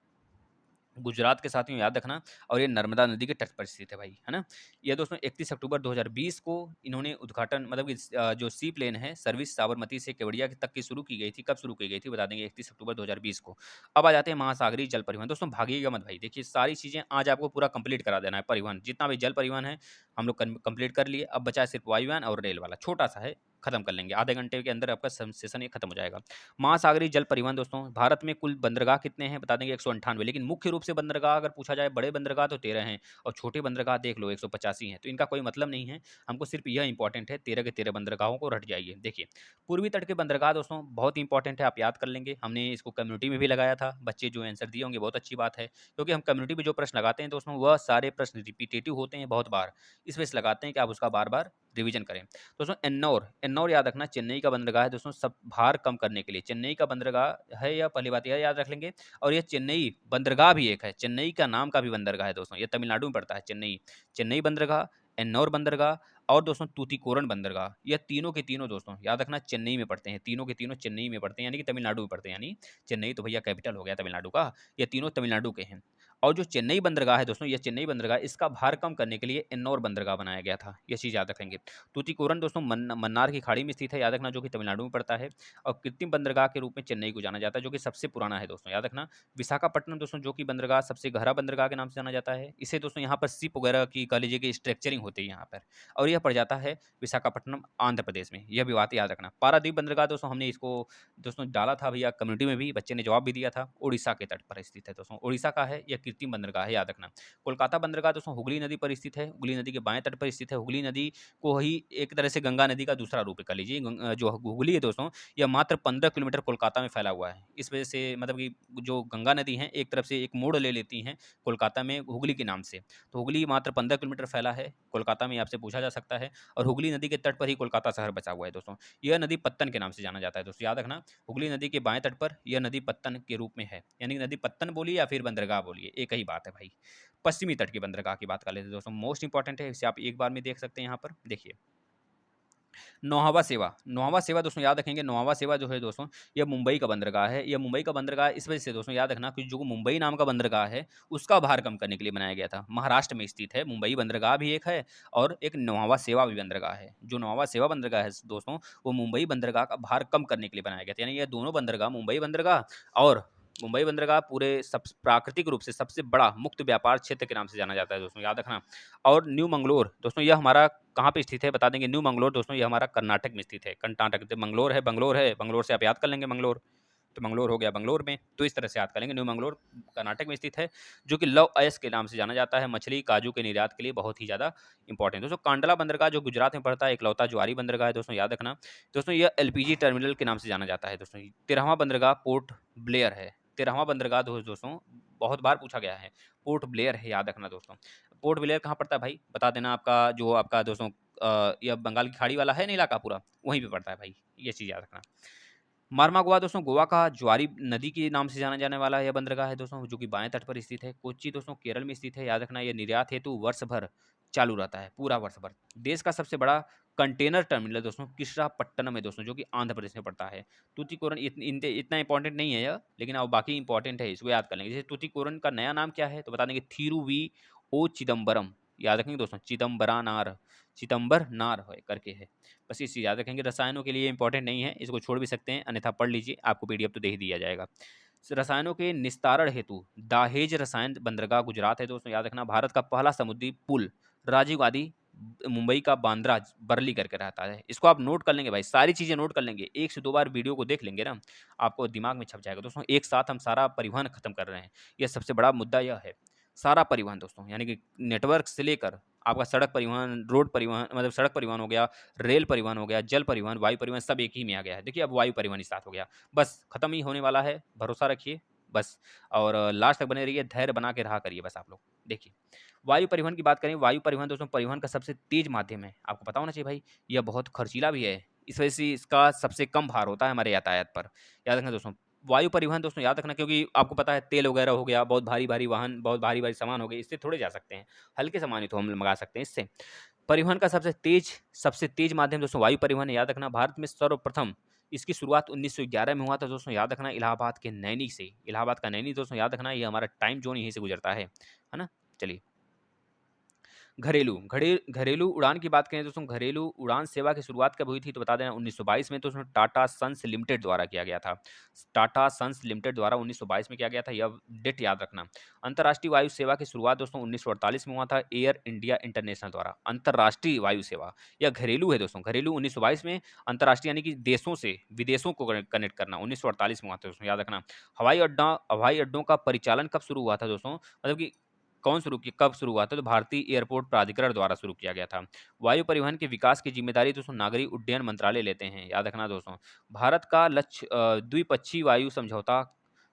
गुजरात के साथियों याद रखना। और ये नर्मदा नदी के तट पर स्थित है भाई, है ना। ये दोस्तों 31 अक्टूबर 2020 को इन्होंने उद्घाटन, मतलब कि जो सी प्लेन है सर्विस साबरमती से केवड़िया तक की शुरू की गई थी। कब शुरू की गई थी बता देंगे, 31 अक्टूबर 2020 को। अब आ जाते हैं महासागरीय जल परिवहन दोस्तों, भागिएगा मत भाई, देखिए सारी चीज़ें आज आपको पूरा कंप्लीट करा देना है। परिवहन जितना भी जल परिवहन है हम लोग कंप्लीट कर लिए, अब बचा है सिर्फ वायुयान और रेल वाला, छोटा सा है, खत्म कर लेंगे आधे घंटे के अंदर, आपका सेशन ये खत्म हो जाएगा। महासागरीय जल परिवहन दोस्तों, भारत में कुल बंदरगाह कितने हैं बता देंगे, 198। लेकिन मुख्य रूप से बंदरगाह अगर पूछा जाए, बड़े बंदरगाह तो 13 हैं, और छोटे बंदरगाह देख लो 185 हैं। तो इनका कोई मतलब नहीं है, हमको सिर्फ यह इंपॉर्टेंट है, 13 के 13 बंदरगाहों को रट जाइए। देखिए, पूर्वी तट के बंदरगाह दोस्तों बहुत इंपॉर्टेंट है, आप याद कर लेंगे, हमने इसको कम्युनिटी में भी लगाया था, बच्चे जो आंसर दिए होंगे बहुत अच्छी बात है, क्योंकि हम कम्युनिटी में जो प्रश्न लगाते हैं दोस्तों, वह सारे प्रश्न रिपीटेटिव होते हैं बहुत बार, इस वजह से लगाते हैं कि आप उसका बार बार रिवीजन करें। दोस्तों एन्नौर याद रखना, चेन्नई का बंदरगाह है दोस्तों, सब भार कम करने के लिए चेन्नई का बंदरगाह है, या पहली बात यह याद रख लेंगे। और ये चेन्नई बंदरगाह भी एक है, चेन्नई का नाम का भी बंदरगाह है दोस्तों, ये तमिलनाडु में पड़ता है। चेन्नई बंदरगाह, एन्नौर बंदरगाह और दोस्तों तूतीकोरन बंदरगाह, ये तीनों के तीनों दोस्तों याद रखना चेन्नई में पड़ते हैं। तीनों के तीनों चेन्नई में पड़ते हैं, यानी कि तमिलनाडु में पड़ते हैं, यानी चेन्नई तो भैया कैपिटल हो गया तमिलनाडु का, ये तीनों तमिलनाडु के हैं। और जो चेन्नई बंदरगाह है दोस्तों, ये चेन्नई बंदरगाह, इसका भार कम करने के लिए एन्नौर बंदरगाह बनाया गया था, ये चीज़ याद रखेंगे। तूतीकोरन दोस्तों मन्नार की खाड़ी में स्थित है, याद रखना, जो कि तमिलनाडु में पड़ता है। और कृत्रिम बंदरगाह के रूप में चेन्नई को जाना जाता है, जो कि सबसे पुराना है दोस्तों, याद रखना। विशाखापट्टनम दोस्तों, जो कि बंदरगाह सबसे गहरा बंदरगाह के नाम से जाना जाता है, इसे दोस्तों यहाँ पर शिप वगैरह की कह लीजिए कि स्ट्रक्चरिंग होती है यहाँ पर, और यह पड़ जाता है विशाखापट्टनम आंध्र प्रदेश में, यह भी बात याद रखना। पारादीप बंदरगाह दोस्तों, हमने इसको दोस्तों डाला था भैया कम्युनिटी में भी, बच्चे ने जवाब भी दिया था, उड़ीसा के तट पर स्थित है दोस्तों, उड़ीसा का है, यह कृत्रिम बंदरगाह है, याद रखना। कोलकाता बंदरगाह दोस्तों हुगली नदी पर स्थित है, हुगली नदी के बाएँ तट पर स्थित है। हुगली नदी को ही एक तरह से गंगा नदी का दूसरा रूप कर लीजिए। जो हुगली है दोस्तों, यह मात्र 15 किलोमीटर कोलकाता में फैला हुआ है। इस वजह से मतलब कि जो गंगा नदी है, एक तरफ से एक मोड़ ले लेती हैं कोलकाता में हुगली के नाम से। तो हुगली मात्र 15 किलोमीटर फैला है कोलकाता में, आपसे पूछा जा सकता है। और हुगली नदी के तट पर ही कोलकाता शहर बसा हुआ है दोस्तों। यह नदी पत्तन के नाम से जाना जाता है दोस्तों, याद रखना। हुगली नदी के बाएँ तट पर यह नदी पत्तन के रूप में है, यानी नदी पत्तन बोलिए या फिर बंदरगाह बोलिए, एक ही बात है भाई। पश्चिमी तट की बंदरगाह की बात कर लेते हैं दोस्तों, मोस्ट इंपॉर्टेंट है, इसे आप एक बार में देख सकते हैं यहाँ पर, देखिए। नौहवा सेवा, नौहवा सेवा दोस्तों याद रखेंगे, नौहवा सेवा जो है दोस्तों, यह मुंबई का बंदरगाह है। यह मुंबई का बंदरगाह इस वजह से दोस्तों याद रखना कि जो मुंबई नाम का बंदरगाह है, उसका भार कम करने के लिए बनाया गया था। महाराष्ट्र में स्थित है, मुंबई बंदरगाह भी एक है और एक नौहवा सेवा भी बंदरगाह है। जो नौहवा सेवा बंदरगाह है दोस्तों, वो मुंबई बंदरगाह का भार कम करने के लिए बनाया गया था। यानी ये दोनों बंदरगाह, मुंबई बंदरगाह और मुंबई बंदरगाह, पूरे सब प्राकृतिक रूप से सबसे बड़ा मुक्त व्यापार क्षेत्र के नाम से जाना जाता है दोस्तों, याद रखना। और न्यू मंगलोर दोस्तों, यह हमारा कहाँ पे स्थित है बता देंगे। न्यू मंगलोर दोस्तों, ये हमारा कर्नाटक में स्थित है। कर्नाटक जो मंगलोर है, बंगलोर है, बंगलोर से आप याद कर लेंगे मंगलोर, तो मंगलोर हो गया बंगलोर में, तो इस तरह से याद करेंगे। न्यू मंगलोर कर्नाटक में स्थित है, जो कि लव अयस के नाम से जाना जाता है। मछली काजू के निर्यात के लिए बहुत ही ज़्यादा इंपॉर्टेंट दोस्तों। कांडला बंदरगाह जो गुजरात में पड़ता है, इकलौता ज्वारी बंदरगाह है दोस्तों, याद रखना। दोस्तों यह एलपीजी टर्मिनल के नाम से जाना जाता है दोस्तों। 13वां बंदरगाह पोर्ट ब्लेयर है। 13वां बंदरगाह दोस्तों बहुत बार पूछा गया है, पोर्ट ब्लेयर है, याद रखना दोस्तों। पोर्ट ब्लेयर कहाँ पड़ता है भाई, बता देना। आपका जो आपका दोस्तों यह बंगाल की खाड़ी वाला है ना इलाका पूरा, वहीं पे पड़ता है भाई, ये चीज़ याद रखना। मारमा गोवा दोस्तों, गोवा का ज्वारी नदी के नाम से जाना जाने वाला यह बंदरगाह है दोस्तों, जो कि बाएं तट पर स्थित है। कोच्चि दोस्तों केरल में स्थित है, याद रखना। यह निर्यात हेतु वर्ष भर चालू रहता है, पूरा वर्ष भर। देश का सबसे बड़ा कंटेनर टर्मिनल दोस्तों कृष्णापट्टनम है दोस्तों, जो कि आंध्र प्रदेश में पड़ता है। तूतीकोरन इतना इंपॉर्टेंट नहीं है यह, लेकिन अब बाकी इंपॉर्टेंट है, इसको याद कर लेंगे। जैसे तूतीकोरन का नया नाम क्या है, तो बता देंगे थिरुवी ओ चिदम्बरम, याद रखेंगे दोस्तों। चिदम्बरानार, चिदम्बर नार है करके है, बस इस चीज़ याद रखेंगे। रसायनों के लिए इंपॉर्टेंट नहीं है, इसको छोड़ भी सकते हैं, अन्यथा पढ़ लीजिए, आपको पीडीएफ तो दे ही दिया जाएगा। रसायनों के निस्तारण हेतु दाहेज रसायन बंदरगाह गुजरात है दोस्तों, याद रखना। भारत का पहला समुद्री पुल राजीव गांधी मुंबई का बांद्रा बरली करके रहता है, इसको आप नोट कर लेंगे भाई, सारी चीज़ें नोट कर लेंगे। एक से दो बार वीडियो को देख लेंगे ना, आपको दिमाग में छप जाएगा दोस्तों। एक साथ हम सारा परिवहन खत्म कर रहे हैं, यह सबसे बड़ा मुद्दा यह है। सारा परिवहन दोस्तों, यानी कि नेटवर्क से लेकर आपका सड़क परिवहन, रोड परिवहन, मतलब सड़क परिवहन हो गया, रेल परिवहन हो गया, जल परिवहन, वायु परिवहन, सब एक ही में आ गया है। देखिए अब वायु परिवहन स्टार्ट हो गया, बस खत्म ही होने वाला है, भरोसा रखिए बस। और लास्ट तक बने रहिए, धैर्य बना के रहा करिए बस आप लोग। देखिए वायु परिवहन की बात करें, वायु परिवहन दोस्तों परिवहन का सबसे तेज माध्यम है, आपको पता होना चाहिए भाई। यह बहुत खर्चीला भी है, इस वजह से इसका सबसे कम भार होता है हमारे यातायात पर, याद रखना दोस्तों। वायु परिवहन दोस्तों याद रखना, क्योंकि आपको पता है तेल वगैरह हो गया, बहुत भारी भारी वाहन, बहुत भारी भारी सामान हो गए, इससे थोड़े जा सकते हैं, हल्के सामान ही तो हम मंगा सकते हैं इससे। परिवहन का सबसे तेज माध्यम दोस्तों वायु परिवहन है, याद रखना। भारत में सर्वप्रथम इसकी शुरुआत 1911 में हुआ था दोस्तों, याद रखना, इलाहाबाद के नैनी से। इलाहाबाद का नैनी दोस्तों याद रखना, ये हमारा टाइम जोन यहीं से गुजरता है ना। चलिए घरेलू उड़ान की बात करें दोस्तों, घरेलू उड़ान सेवा की शुरुआत कब हुई थी, तो बता देना 1922 में, तो उसमें टाटा सन्स लिमिटेड द्वारा किया गया था। टाटा सन्स लिमिटेड द्वारा 1922 में किया गया था, यह डेट याद रखना। अंतर्राष्ट्रीय वायु सेवा की शुरुआत दोस्तों 1948 में हुआ था, एयर इंडिया इंटरनेशनल द्वारा। अंतर्राष्ट्रीय वायु सेवा, यह घरेलू है दोस्तों, घरेलू 1922 में, अंतर्राष्ट्रीय यानी कि देशों से विदेशों को कनेक्ट करना 1948 में हुआ था दोस्तों, याद रखना। हवाई अड्डों का परिचालन कब शुरू हुआ था दोस्तों, मतलब कि कब शुरू हुआ था, तो भारतीय एयरपोर्ट प्राधिकरण द्वारा शुरू किया गया था। वायु परिवहन के विकास की जिम्मेदारी दोस्तों नागरिक उड्डयन मंत्रालय लेते हैं, याद रखना दोस्तों। भारत का लक्ष्य द्विपक्षीय वायु समझौता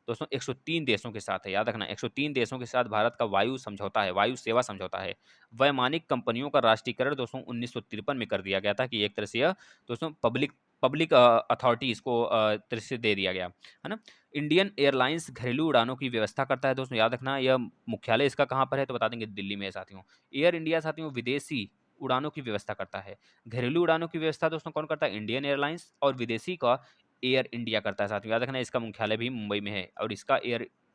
दोस्तों 103 देशों के साथ है, याद रखना। 103 देशों के साथ भारत का वायु समझौता है, वायु सेवा समझौता है। वैमानिक कंपनियों का राष्ट्रीयकरण दोस्तों 1953 में कर दिया गया था, कि एक तरह से यह दोस्तों पब्लिक पब्लिक अथॉरिटी इसको तरह से दे दिया गया है ना। इंडियन एयरलाइंस घरेलू उड़ानों की व्यवस्था करता है दोस्तों, याद रखना। यह मुख्यालय इसका कहाँ पर है, तो बता देंगे दिल्ली में है साथियों। एयर इंडिया साथियों विदेशी उड़ानों की व्यवस्था करता है। घरेलू उड़ानों की व्यवस्था दोस्तों कौन करता है, इंडियन एयरलाइंस, और विदेशी का एयर इंडिया करता है साथियों, याद रखना। इसका मुख्यालय भी मुंबई में है, और इसका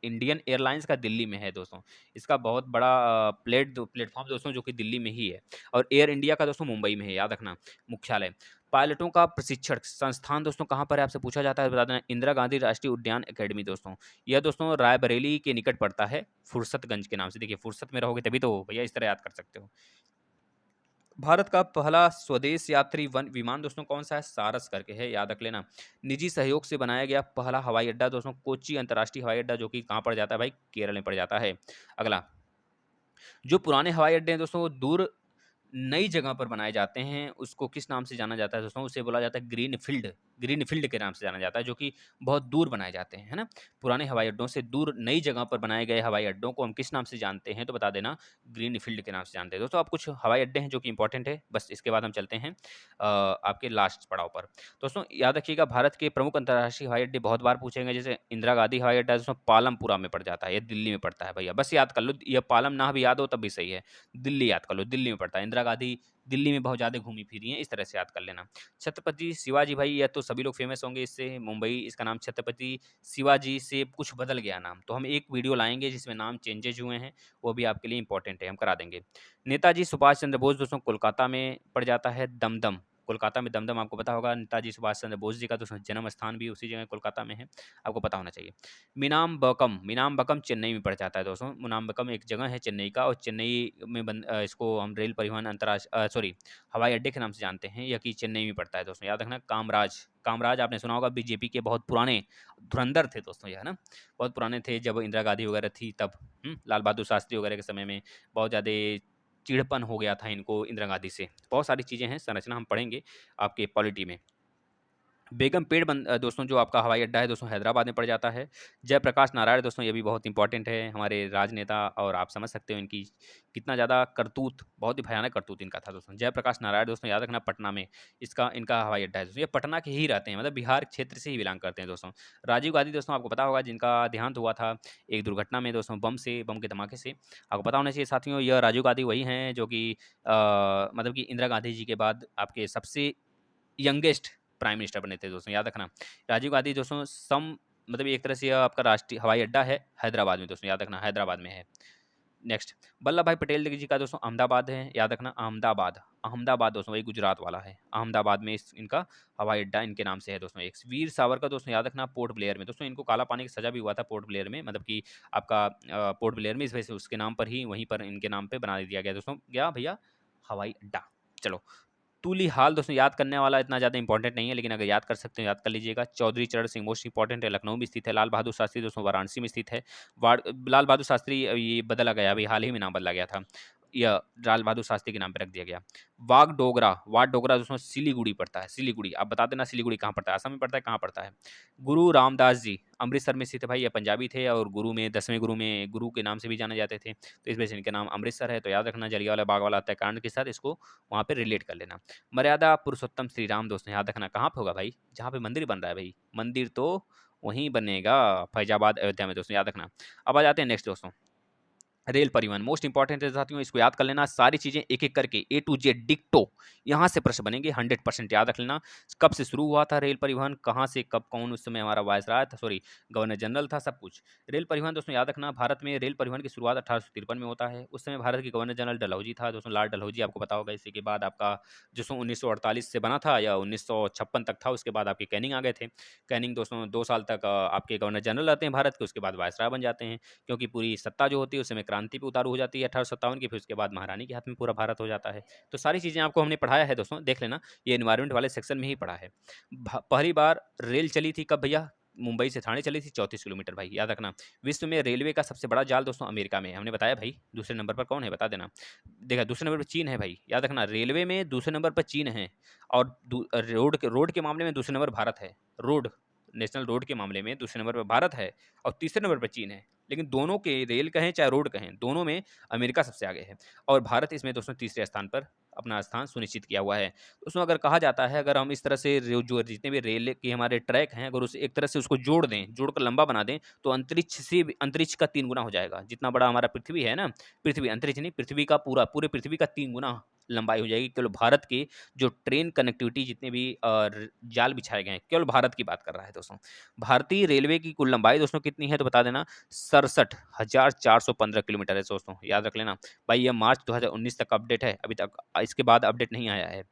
इंडियन एयरलाइंस का दिल्ली में है दोस्तों। इसका बहुत बड़ा प्लेटफॉर्म दोस्तों जो कि दिल्ली में ही है, और एयर इंडिया का दोस्तों मुंबई में है, याद रखना मुख्यालय। पायलटों का प्रशिक्षण संस्थान दोस्तों कहाँ पर है, आपसे पूछा जाता है, बता देना इंदिरा गांधी राष्ट्रीय उद्यान एकेडमी दोस्तों। यह दोस्तों रायबरेली के निकट पड़ता है, फुर्सतगंज के नाम से। देखिए फुर्सत में रहोगे तभी तो भैया इस तरह याद कर सकते हो। भारत का पहला स्वदेश यात्री वन विमान दोस्तों कौन सा है? सारस करके है, याद रख लेना। निजी सहयोग से बनाया गया पहला हवाई अड्डा दोस्तों कोच्चि अंतर्राष्ट्रीय हवाई अड्डा, जो कि कहाँ पड़ जाता है भाई? केरल में पड़ जाता है। अगला, जो पुराने हवाई अड्डे हैं दोस्तों वो दूर नई जगह पर बनाए जाते हैं, उसको किस नाम से जाना जाता है दोस्तों? उसे बोला जाता है ग्रीनफ़ील्ड, ग्रीनफ़ील्ड के नाम से जाना जाता है, जो कि बहुत दूर बनाए जाते हैं, है ना? पुराने हवाई अड्डों से दूर नई जगह पर बनाए गए हवाई अड्डों को हम किस नाम से जानते हैं? तो बता देना, ग्रीनफ़ील्ड के नाम से जानते हैं। दोस्तों अब कुछ हवाई अड्डे हैं जो कि इम्पोर्टेंट है, बस इसके बाद हम चलते हैं आपके लास्ट पड़ाव पर। दोस्तों याद रखिएगा, भारत के प्रमुख अंतर्राष्ट्रीय हवाई अड्डे बहुत बार पूछे गए, जैसे इंदिरा गांधी हवाई अड्डा दोस्तों पालमपुरा में पड़ जाता है, ये दिल्ली में पड़ता है भैया, बस याद कर लो, ये पालम ना भी याद हो तब भी सही है। दिल्ली याद कर लो, दिल्ली में पड़ता है। इंदिरा गांधी दिल्ली में बहुत ज़्यादा घूमी फिरी हैं, इस तरह से याद कर लेना। छत्रपति शिवाजी भाई, यह तो सभी लोग फेमस होंगे इससे, मुंबई इसका नाम छत्रपति शिवाजी से कुछ बदल गया नाम, तो हम एक वीडियो लाएँगे जिसमें नाम चेंजेज़ हुए हैं, वो भी आपके लिए इम्पोर्टेंट है, हम करा देंगे। नेताजी सुभाष चंद्र बोस दोस्तों कोलकाता में पड़ जाता है, दमदम, कोलकाता में दमदम आपको पता होगा, नेताजी सुभाष चंद्र बोस जी का दोस्तों जन्म स्थान भी उसी जगह कोलकाता में है, आपको पता होना चाहिए। मीनामबक्कम चेन्नई में पड़ जाता है दोस्तों। मीनामबक्कम एक जगह है चेन्नई का, और चेन्नई में इसको हम रेल परिवहन सॉरी हवाई अड्डे के नाम से जानते हैं, यह कि चेन्नई में पड़ता है दोस्तों, याद रखना। कामराज, कामराज आपने सुना होगा, बीजेपी के बहुत पुराने धुरंधर थे दोस्तों, ये है ना, बहुत पुराने थे जब इंदिरा गांधी वगैरह थी तब। लाल बहादुर शास्त्री वगैरह के समय में बहुत ज़्यादा चिड़पन हो गया था इनको इंदिरा गांधी से। बहुत सारी चीज़ें हैं, संरचना हम पढ़ेंगे आपके पॉलिटी में। बेगमपेट दोस्तों जो आपका हवाई अड्डा है दोस्तों हैदराबाद में पड़ जाता है। जयप्रकाश नारायण दोस्तों ये भी बहुत इंपॉर्टेंट है, हमारे राजनेता, और आप समझ सकते हो इनकी कितना ज़्यादा करतूत, बहुत ही भयानक करतूत इनका था दोस्तों। जयप्रकाश नारायण दोस्तों याद रखना, पटना में इसका इनका हवाई अड्डा है दोस्तों, ये पटना के ही रहते हैं, मतलब बिहार क्षेत्र से ही बिलोंग करते हैं दोस्तों। राजीव गांधी दोस्तों आपको पता होगा, जिनका देहांत हुआ था एक दुर्घटना में दोस्तों, बम के धमाके से, आपको पता होना चाहिए साथियों। यह राजीव गांधी वही हैं जो कि मतलब कि इंदिरा गांधी जी के बाद आपके सबसे यंगेस्ट प्राइम मिनिस्टर बने थे दोस्तों, याद रखना। राजीव गांधी दोस्तों मतलब एक तरह से यह आपका राष्ट्रीय हवाई अड्डा है हैदराबाद में दोस्तों, याद रखना, हैदराबाद में है। नेक्स्ट, वल्लभ भाई पटेल जी का दोस्तों अहमदाबाद है, याद रखना, अहमदाबाद, अहमदाबाद दोस्तों वही गुजरात वाला है, अहमदाबाद में इनका हवाई अड्डा इनके नाम से है दोस्तों। एक वीर सावरकर दोस्तों याद रखना, पोर्ट ब्लेयर में दोस्तों, इनको काला पानी की सजा भी हुआ था पोर्ट ब्लेयर में, मतलब कि आपका पोर्ट ब्लेयर में, इस वजह से उसके नाम पर ही वहीं पर इनके नाम पे बना दिया गया दोस्तों, क्या भैया, हवाई अड्डा। चलो, तूली हाल दोस्तों याद करने वाला इतना ज़्यादा इंपॉर्टेंट नहीं है, लेकिन अगर याद कर सकते हो याद कर लीजिएगा। चौधरी चरण सिंह मोस्ट इंपॉर्टेंट है, लखनऊ में स्थित है। लाल बहादुर शास्त्री दोस्तों वाराणसी में स्थित है। लाल बहादुर शास्त्री ये बदला गया, अभी हाल ही में नाम बदला गया था, यह लाल बहादुर शास्त्री के नाम पे रख दिया गया। वाग डोगरा दोस्तों सिलीगुड़ी पड़ता है, सिलीगुड़ी, आप बता देना सिलीगुड़ी कहाँ पड़ता है, असम में पड़ता है, कहाँ पड़ता है? गुरु रामदास जी अमृतसर में स्थित है भाई, ये पंजाबी थे, और गुरु में 10वें गुरु में गुरु के नाम से भी जाने जाते थे, तो इस वजह से इनका नाम अमृतसर है, तो याद रखना, जलियांवाला बाग वाला हत्याकांड के साथ इसको वहाँ पे रिलेट कर लेना। मर्यादा पुरुषोत्तम श्री राम दोस्तों याद रखना, कहाँ पे होगा भाई? जहाँ पे मंदिर बन रहा है भाई, मंदिर तो वहीं बनेगा, फैजाबाद अयोध्या में दोस्तों, याद रखना। अब आ जाते हैं नेक्स्ट दोस्तों, रेल परिवहन मोस्ट इंपॉर्टेंट है साथियों, इसको याद कर लेना, सारी चीजें एक एक करके ए टू जेड डिक्टो, यहाँ से प्रश्न बनेंगे 100% याद रख लेना। कब से शुरू हुआ था रेल परिवहन, कहाँ से कब, कौन उस समय हमारा वायसराय था, सॉरी गवर्नर जनरल था, सब कुछ। रेल परिवहन दोस्तों याद रखना, भारत में रेल परिवहन की शुरुआत 1853 में होता है, उस समय भारत के गवर्नर जनरल डलहौजी था दोस्तों, लॉर्ड डलहौजी, आपको पता होगा। इसी के बाद आपका जो 1948 से बना था या 1956 तक था, उसके बाद आपके कैनिंग आ गए थे। कैनिंग दोस्तों 2 साल तक आपके गवर्नर जनरल रहते हैं भारत के, उसके बाद वायसराय बन जाते हैं, क्योंकि पूरी सत्ता जो होती है उस समय क्रांति पे उतारू हो जाती है 1857 की, फिर उसके बाद महारानी के हाथ में पूरा भारत हो जाता है। तो सारी चीज़ें आपको हमने पढ़ाया है दोस्तों, देख लेना, ये एनवायरमेंट वाले सेक्शन में ही पढ़ा है। पहली बार रेल चली थी कब भैया? मुंबई से थाने चली थी 34 किलोमीटर भाई, याद रखना। विश्व में रेलवे का सबसे बड़ा जाल दोस्तों अमेरिका में है, हमने बताया भाई। दूसरे नंबर पर कौन है बता देना। देखा, दूसरे नंबर पर चीन है भाई, याद रखना, रेलवे में दूसरे नंबर पर चीन है, और रोड के मामले में दूसरे नंबर भारत है। रोड, नेशनल रोड के मामले में दूसरे नंबर पर भारत है, और तीसरे नंबर पर चीन है। लेकिन दोनों के, रेल कहें चाहे रोड कहें, दोनों में अमेरिका सबसे आगे है, और भारत इसमें दोस्तों तीसरे स्थान पर अपना स्थान सुनिश्चित किया हुआ है। दोस्तों अगर कहा जाता है, अगर हम इस तरह से जो जितने भी रेल के हमारे ट्रैक हैं, अगर उस एक तरह से उसको जोड़ दें, जोड़कर लंबा बना दें, तो अंतरिक्ष का 3 गुना हो जाएगा। जितना बड़ा हमारा पृथ्वी है ना, पृथ्वी, अंतरिक्ष नहीं, पृथ्वी का पूरे पृथ्वी का 3 गुना लंबाई हो जाएगी केवल भारत के जो ट्रेन कनेक्टिविटी, जितने भी जाल बिछाए गए हैं, केवल भारत की बात कर रहा है दोस्तों। भारतीय रेलवे की कुल लंबाई दोस्तों कितनी है तो बता देना, 67,415 किलोमीटर है दोस्तों, याद रख लेना भाई। ये मार्च 2019 तक अपडेट है, अभी तक इसके बाद अपडेट नहीं आया है।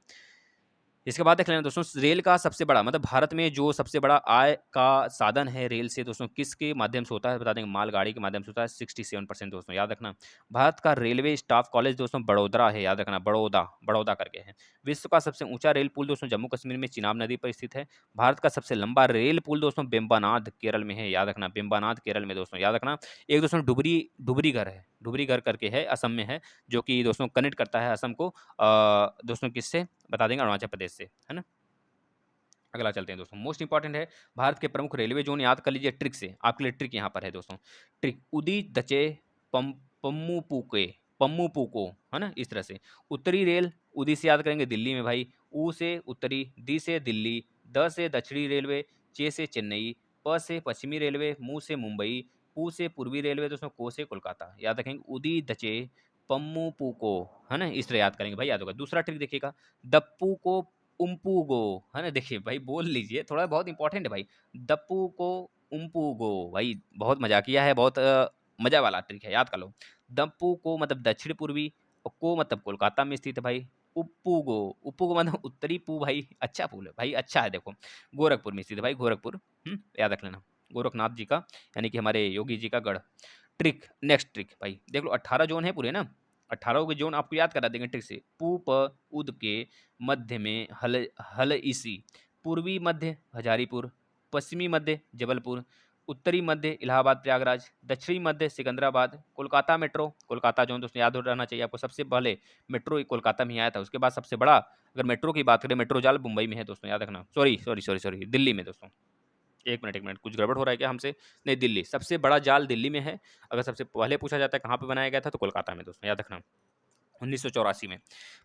इसके बाद देख लेना दोस्तों, रेल का सबसे बड़ा मतलब भारत में जो सबसे बड़ा आय का साधन है रेल से दोस्तों, किसके माध्यम से होता है बता देंगे, मालगाड़ी के माध्यम से होता है 67% दोस्तों, याद रखना। भारत का रेलवे स्टाफ कॉलेज दोस्तों बड़ोदरा है, याद रखना, बड़ौदा बड़ौदा करके है। विश्व का सबसे ऊंचा रेल पुल दोस्तों जम्मू कश्मीर में चिनाब नदी पर स्थित है। भारत का सबसे लंबा रेल पुल दोस्तों बेम्बानाद केरल में है, याद रखना, बेम्बानाद केरल में दोस्तों, याद रखना। एक दोस्तों डुबरी डुबरीगढ़ है, डुबरीगढ़ करके है, असम में है, जो कि दोस्तों कनेक्ट करता है असम को दोस्तों किससे बता देंगे, अरुणाचल प्रदेश से, है ना। अगला चलते हैं दोस्तों, मोस्ट इंपॉर्टेंट है भारत के प्रमुख रेलवे जोन, याद कर लीजिए ट्रिक से, आपके लिए ट्रिक यहाँ पर है दोस्तों। ट्रिक उदी दचे पम पम्मुपुके पम्मुपुको, है ना, इस तरह से। उत्तरी रेल उदी से याद करेंगे दिल्ली में भाई, ऊ से उत्तरी, दी से दिल्ली, द से दक्षिणी रेलवे, चे से चेन्नई, प से पश्चिमी रेलवे, मू से मुंबई, पू से पूर्वी रेलवे दोस्तों, को से कोलकाता, याद रखेंगे उदी दचे पम्मुपुको, है ना, इस तरह याद करेंगे भाई, याद होगा। दूसरा ट्रिक देखिएगा, दप्पू को उम्पूगो, है ना, देखिए भाई बोल लीजिए, थोड़ा बहुत इंपॉर्टेंट है भाई। दप्पू को उम्पूगो भाई, बहुत मजाकिया है, बहुत मजा वाला ट्रिक है, याद कर लो। दप्पू को मतलब दक्षिण पूर्वी, और को मतलब कोलकाता में स्थित है भाई। उप्पूगो, उप्पूगो मतलब उत्तरी पू भाई, अच्छा पुल है भाई, अच्छा है, देखो गोरखपुर में स्थित है भाई, गोरखपुर, याद रख लेना, गोरखनाथ जी का यानी कि हमारे योगी जी का गढ़। ट्रिक, नेक्स्ट ट्रिक भाई देख लो, 18 जोन है पूरे ना, 18 के जोन आपको याद करा देंगे ट्रिक से। पू प उद के मध्य में हल हल इसी, पूर्वी मध्य हजारीपुर, पश्चिमी मध्य जबलपुर, उत्तरी मध्य इलाहाबाद प्रयागराज, दक्षिणी मध्य सिकंदराबाद, कोलकाता मेट्रो, कोलकाता जोन दोस्तों याद रहना चाहिए आपको, सबसे पहले मेट्रो कोलकाता में ही आया था, उसके बाद सबसे बड़ा अगर मेट्रो की बात करें, मेट्रो जाल मुंबई में है दोस्तों, याद रखना, sorry sorry sorry sorry, Delhi में दोस्तों, एक मिनट कुछ गड़बड़ हो रहा है क्या हमसे, नहीं दिल्ली, सबसे बड़ा जाल दिल्ली में है। अगर सबसे पहले पूछा जाता है कहाँ पे बनाया गया था, तो कोलकाता में दोस्तों, याद रखना, 1984 में।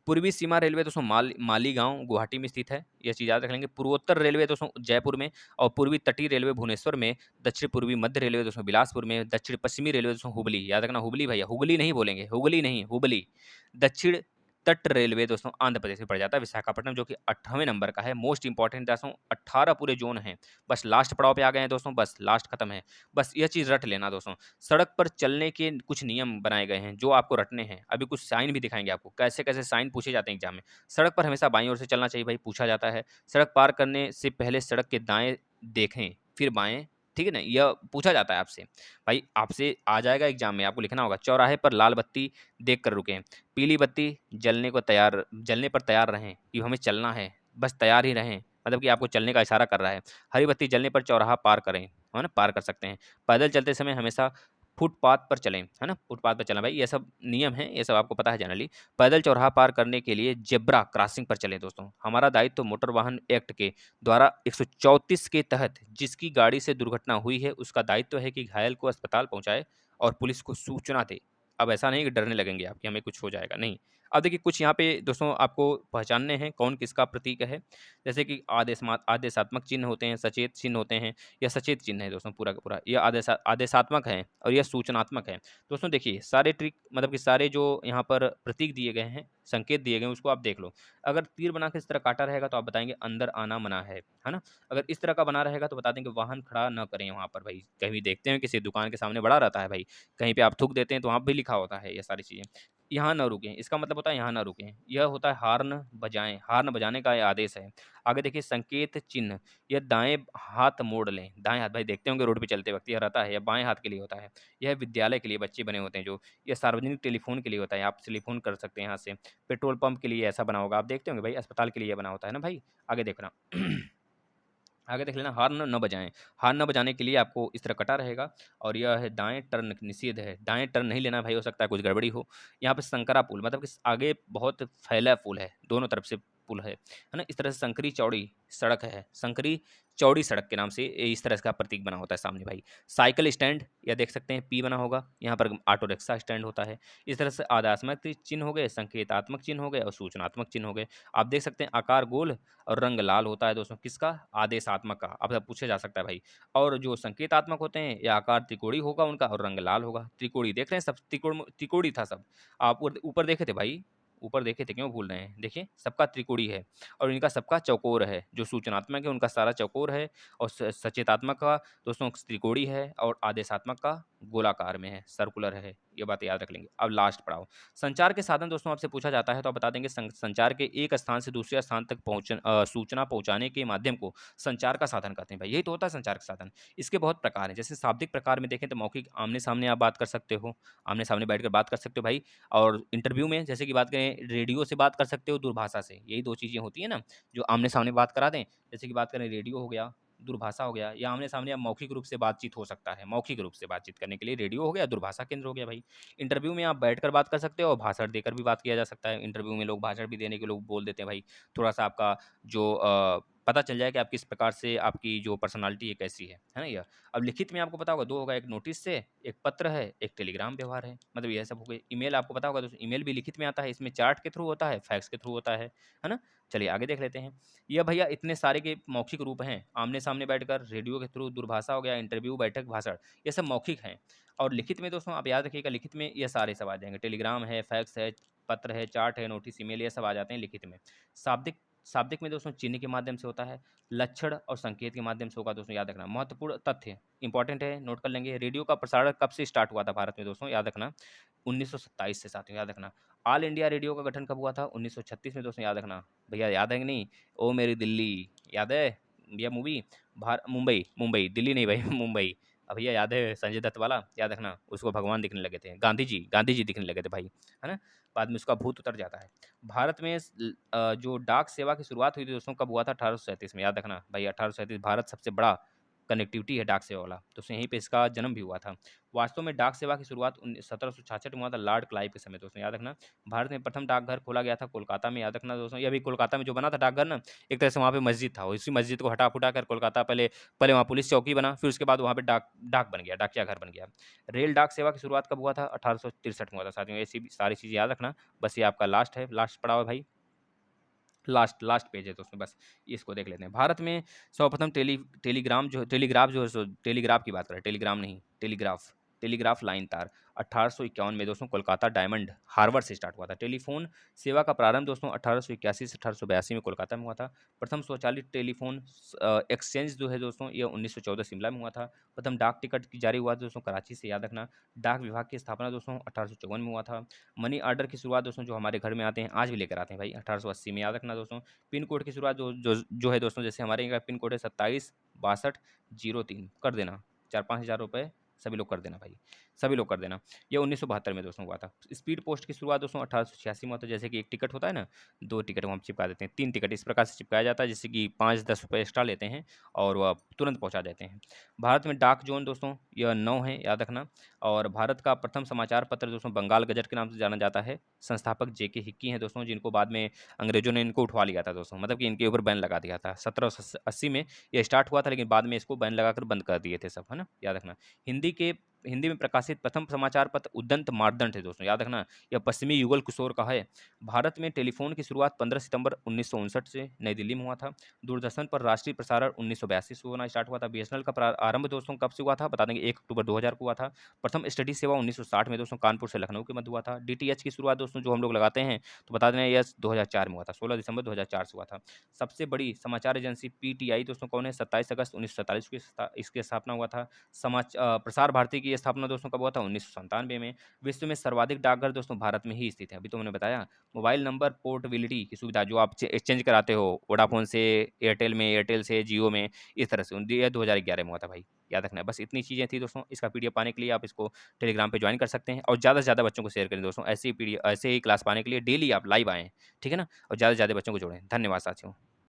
पूर्वी सीमा रेलवे दोस्तों मालीगांव गुवाहाटी में स्थित है, यह चीज़ याद रख लेंगे। पूर्वोत्तर रेलवे दोस्तों जयपुर में, और पूर्वी तटीय रेलवे भुवनेश्वर में, दक्षिण पूर्वी मध्य रेलवे दोस्तों बिलासपुर में, दक्षिण पश्चिमी रेलवे दोस्तों हुबली, याद रखना हुबली भैया, हुगली नहीं बोलेंगे, हुगली नहीं, हुबली। दक्षिण तट रेलवे दोस्तों आंध्र प्रदेश में पड़ जाता है, विशाखापट्टनम, जो कि 18वें नंबर का है। मोस्ट इंपॉर्टेंट दोस्तों 18 पूरे जोन हैं, बस लास्ट पड़ाव पे आ गए हैं दोस्तों, बस लास्ट खत्म है, बस यह चीज़ रट लेना दोस्तों। सड़क पर चलने के कुछ नियम बनाए गए हैं जो आपको रटने हैं, अभी कुछ साइन भी दिखाएंगे आपको, कैसे कैसे साइन पूछे जाते हैं एग्जाम में। सड़क पर हमेशा बाईं ओर से चलना चाहिए भाई, पूछा जाता है। सड़क पार करने से पहले सड़क के दाएं देखें फिर बाएं, ठीक है ना, यह पूछा जाता है आपसे भाई, आपसे आ जाएगा एग्जाम में, आपको लिखना होगा। चौराहे पर लाल बत्ती देख कर रुकें, पीली बत्ती जलने पर तैयार रहें कि हमें चलना है, बस तैयार ही रहें, मतलब कि आपको चलने का इशारा कर रहा है। हरी बत्ती जलने पर चौराहा पार करें, है ना, पार कर सकते हैं। पैदल चलते समय हमेशा फुटपाथ पर चलें, है ना, फुटपाथ पर चलें भाई, ये सब नियम है, ये सब आपको पता है जनरली। पैदल चौराहा पार करने के लिए जेब्रा क्रॉसिंग पर चलें दोस्तों। हमारा दायित्व तो मोटर वाहन एक्ट के द्वारा 134 के तहत जिसकी गाड़ी से दुर्घटना हुई है उसका दायित्व है कि घायल को अस्पताल पहुंचाए और पुलिस को सूचना दे। अब ऐसा नहीं कि डरने लगेंगे आप कि हमें कुछ हो जाएगा, नहीं। अब देखिए कुछ यहाँ पे दोस्तों आपको पहचानने हैं कौन किसका प्रतीक है। जैसे कि आदेशात्मक चिन्ह होते हैं, सचेत चिन्ह होते हैं, यह सचेत चिन्ह है दोस्तों पूरा का पूरा, यह आदेशात्मक है और यह सूचनात्मक है। दोस्तों देखिए सारे ट्रिक मतलब कि सारे जो यहाँ पर प्रतीक दिए गए हैं, संकेत दिए गए हैं, उसको आप देख लो। अगर तीर बना के इस तरह काटा रहेगा तो आप बताएंगे अंदर आना मना है ना। अगर इस तरह का बना रहेगा तो बता देंगे वाहन खड़ा न करें वहाँ पर भाई। कहीं भी देखते हैं किसी दुकान के सामने बड़ा रहता है भाई, कहीं पे आप थूक देते हैं तो वहाँ भी लिखा होता है ये सारी चीज़ें। यहाँ ना रुकें, इसका मतलब होता है यहाँ ना रुकें। यह होता है हार्न बजाएं, हार्न बजाने का यह आदेश है। आगे देखिए संकेत चिन्ह, यह दाएं हाथ मोड़ लें, दाएं हाथ भाई देखते होंगे रोड पे चलते वक्त यह रहता है, यह बाएं हाथ के लिए होता है। यह विद्यालय के लिए बच्चे बने होते हैं जो, यह सार्वजनिक टेलीफोन के लिए होता है, आप टेलीफोन कर सकते हैं यहाँ से। पेट्रोल पंप के लिए ऐसा बना होगा, आप देखते होंगे भाई, अस्पताल के लिए यह बना होता है ना भाई। आगे देखना आगे देख लेना, हार्न न बजाएं। हार्न न बजाने के लिए आपको इस तरह कटा रहेगा, और यह है दाएं टर्न निषेध है, दाएं टर्न नहीं लेना भाई, हो सकता है कुछ गड़बड़ी हो। यहाँ पे संकरा पुल मतलब कि आगे बहुत फैला पुल है, दोनों तरफ से पुल है ना। इस तरह से संकरी चौड़ी सड़क है, संकरी चौड़ी सड़क के नाम से इस तरह का प्रतीक बना होता है सामने भाई। साइकिल स्टैंड, या देख सकते हैं पी बना होगा, यहाँ पर ऑटो रिक्शा स्टैंड होता है। इस तरह से आदेशात्मक चिन्ह हो गए, संकेतात्मक चिन्ह हो गए और सूचनात्मक चिन्ह हो गए। आप देख सकते हैं आकार गोल और रंग लाल होता है दोस्तों, किसका, आदेशात्मक का। अब पूछा जा सकता है भाई। और जो संकेतात्मक होते हैं ये आकार त्रिकोणी होगा उनका और रंग लाल होगा। त्रिकोणी देख रहे हैं सब, त्रिकोणी था सब। आप ऊपर देखे थे भाई, ऊपर देखे थे, क्यों भूल रहे हैं, देखिए सबका त्रिकोणी है और इनका सबका चौकोर है। जो सूचनात्मक है उनका सारा चौकोर है, और सचेतात्मक का दोस्तों त्रिकोणी है, और आदेशात्मक का गोलाकार में है, सर्कुलर है। ये बात याद रख लेंगे। अब लास्ट पड़ाव, संचार के साधन दोस्तों आपसे पूछा जाता है तो आप बता देंगे संचार के एक स्थान से दूसरे स्थान तक सूचना पहुँचाने के माध्यम को संचार का साधन कहते हैं भाई, यही तो होता है संचार का साधन। इसके बहुत प्रकार हैं, जैसे शाब्दिक प्रकार में देखें तो मौखिक आमने-सामने आप बात कर सकते हो, आमने-सामने बैठकर बात कर सकते हो भाई। और इंटरव्यू में जैसे कि बात करें रेडियो से बात कर सकते हो, दूरभाषा से, यही 2 चीज़ें होती हैं ना, जो आमने-सामने बात करा दें। जैसे कि बात करें रेडियो हो गया, दूरभाषा हो गया, या आमने-सामने या मौखिक रूप से बातचीत हो सकता है। मौखिक रूप से बातचीत करने के लिए रेडियो हो गया, दूरभाषा केंद्र हो गया भाई। इंटरव्यू में आप बैठकर बात कर सकते हो और भाषण देकर भी बात किया जा सकता है। इंटरव्यू में लोग भाषण भी देने के लोग बोल देते हैं भाई, थोड़ा-सा आपका जो पता चल जाए कि आप किस प्रकार से आपकी जो पर्सनैलिटी है कैसी है ना ये। अब लिखित में आपको पता होगा 2 होगा, एक नोटिस से, एक पत्र है, एक टेलीग्राम व्यवहार है। मतलब ये सब हो गए। ईमेल आपको पता होगा दोस्तों, ईमेल भी लिखित में आता है, इसमें चैट के थ्रू होता है, फैक्स के थ्रू होता है ना? चलिए आगे देख लेते हैं। ये भैया इतने सारे के मौखिक रूप हैं, आमने-सामने बैठकर, रेडियो के थ्रू, दूरभाषा हो गया, इंटरव्यू, बैठक, भाषण, ये सब मौखिक हैं। और लिखित में दोस्तों आप याद रखिएगा, लिखित में ये सारे सब आ जाएँगे, टेलीग्राम है, फैक्स है, पत्र है, चार्ट है, नोटिस, ईमेल, ये सब आ जाते हैं लिखित में। शाब्दिक शाब्दिक में दोस्तों चिन्ह के माध्यम से होता है, लक्षण और संकेत के माध्यम से होगा दोस्तों, याद रखना। महत्वपूर्ण तथ्य इंपॉर्टेंट है, नोट कर लेंगे। रेडियो का प्रसारण कब से स्टार्ट हुआ था भारत में दोस्तों, याद रखना, 1927 से साथियों, याद रखना। ऑल इंडिया रेडियो का गठन कब हुआ था? 1936 में दोस्तों, याद रखना। भैया याद है कि नहीं? ओ मेरी दिल्ली, याद है? ये मूवी मुंबई मुंबई, दिल्ली नहीं भाई मुंबई। भैया याद है संजय दत्त वाला? याद रखना, उसको भगवान दिखने लगे थे, गांधी जी दिखने लगे थे भाई, है ना? बाद में उसका भूत उतर जाता है। भारत में जो डाक सेवा की शुरुआत हुई थी दोस्तों कब हुआ था? 1837 में, याद रखना भाई। 1837, भारत सबसे बड़ा कनेक्टिविटी है डाक सेवा वाला, तो यहीं पे इसका जन्म भी हुआ था। वास्तव में डाक सेवा की शुरुआत 1766 में हुआ था, लॉर्ड क्लाइव के समय दोस्तों, याद रखना। भारत में प्रथम डाकघर खोला गया था कोलकाता में, याद रखना दोस्तों। ये अभी कोलकाता में जो बना था डाकघर ना, एक तरह से वहाँ पे मस्जिद था, उसी मस्जिद को हटा-फुटा कर कोलकाता, पहले पहले वहाँ पुलिस चौकी बना, फिर उसके बाद वहाँ पे डाक डाक बन गया, डाकिया घर बन गया। रेल डाक सेवा की शुरुआत कब हुआ था? 1863 में हुआ था साथियों। ऐसी भी सारी चीज़ें याद रखना। बस ये आपका लास्ट है, लास्ट पड़ाव है भाई। लास्ट लास्ट पेज है दोस्तों, बस इसको देख लेते हैं। भारत में सर्वप्रथम टेलीग्राफ जो है सो टेलीग्राफ की बात करें, टेलीग्राम नहीं, टेलीग्राफ लाइन तार 1851 में दोस्तों कोलकाता डायमंड हार्बर से स्टार्ट हुआ था। टेलीफोन सेवा का प्रारंभ दोस्तों 1881 से 1882 में कोलकाता में हुआ था। प्रथम स्वचालित टेलीफोन एक्सचेंज जो है दोस्तों, ये 1914 शिमला में हुआ था। प्रथम डाक टिकट की जारी हुआ दोस्तों कराची से, याद रखना। डाक विभाग की स्थापना दोस्तों 1854 में हुआ था। मनी ऑर्डर की शुरुआत दोस्तों जो हमारे घर में आते हैं, आज भी लेकर आते हैं भाई, 1880 में, याद रखना दोस्तों। पिन कोड की शुरुआत जो है दोस्तों, जैसे हमारे यहाँ का पिन कोड है 27 62 03, कर देना। 4-5 हज़ार रुपये सभी लोग कर देना भाई, सभी लोग कर देना। ये 1972 में दोस्तों हुआ था। स्पीड पोस्ट की शुरुआत दोस्तों 1886 में होता है। जैसे कि एक टिकट होता है ना, 2 टिकट हम चिपका देते हैं, 3 टिकट इस प्रकार से चिपकाया जाता है, जिससे कि 5-10 रुपये एक्स्ट्रा लेते हैं और वह तुरंत पहुँचा देते हैं। भारत में डाक जोन दोस्तों यह 9 है, याद रखना। और भारत का प्रथम समाचार पत्र दोस्तों बंगाल गजट के नाम से जाना जाता है। संस्थापक जेके हिक्की हैं दोस्तों, जिनको बाद में अंग्रेजों ने इनको उठवा लिया था दोस्तों, मतलब कि इनके ऊपर बैन लगा दिया था। 1780 में ये स्टार्ट हुआ था, लेकिन बाद में इसको बैन लगाकर बंद कर दिए थे सब, है ना? याद रखना। हिंदी में प्रकाशित प्रथम समाचार पत्र उद्दंत मार्दंड है दोस्तों, याद रखना। यह पश्चिमी युगल किशोर का है। भारत में टेलीफोन की शुरुआत 15 सितंबर 1959 से नई दिल्ली में हुआ था। दूरदर्शन पर राष्ट्रीय प्रसारण 1982 से होना स्टार्ट हुआ था। बीएसएनएल का आरंभ दोस्तों कब से हुआ था? बता देंगे, 1 अक्टूबर 2000 को हुआ था। प्रथम स्टडी सेवा 1960 में दोस्तों कानपुर से लखनऊ के मध्य हुआ था। डीटीएच की शुरुआत दोस्तों जो हम लोग लगाते हैं, तो बता दें यस 2004 में हुआ था, 16 दिसंबर 2004 से हुआ था। सबसे बड़ी समाचार एजेंसी पीटीआई दोस्तों कौन है? 27 अगस्त 1947 को इसकी स्थापना हुआ था। प्रसार भारती की स्थापना दोस्तों कब हुआ था? 1997 में। विश्व में सर्वाधिक डाकघर दोस्तों भारत में ही स्थित है, अभी तो मैंने बताया। मोबाइल नंबर पोर्टेबिलिटी की सुविधा जो आप एक्सचेंज कराते हो वोडाफोन से एयरटेल में, एयरटेल से जियो में, इस तरह से 2011 में हुआ था भाई, याद रखना है। बस इतनी चीज़ें थी दोस्तों। इसका पीडीएफ पाने के लिए आप इसको टेलीग्राम पे ज्वाइन कर सकते हैं और ज़्यादा से ज़्यादा बच्चों को शेयर करें दोस्तों। ऐसे ही क्लास पाने के लिए डेली आप लाइव आएँ, ठीक है ना? और ज़्यादा से ज़्यादा बच्चों को जोड़ें। धन्यवाद साथियों।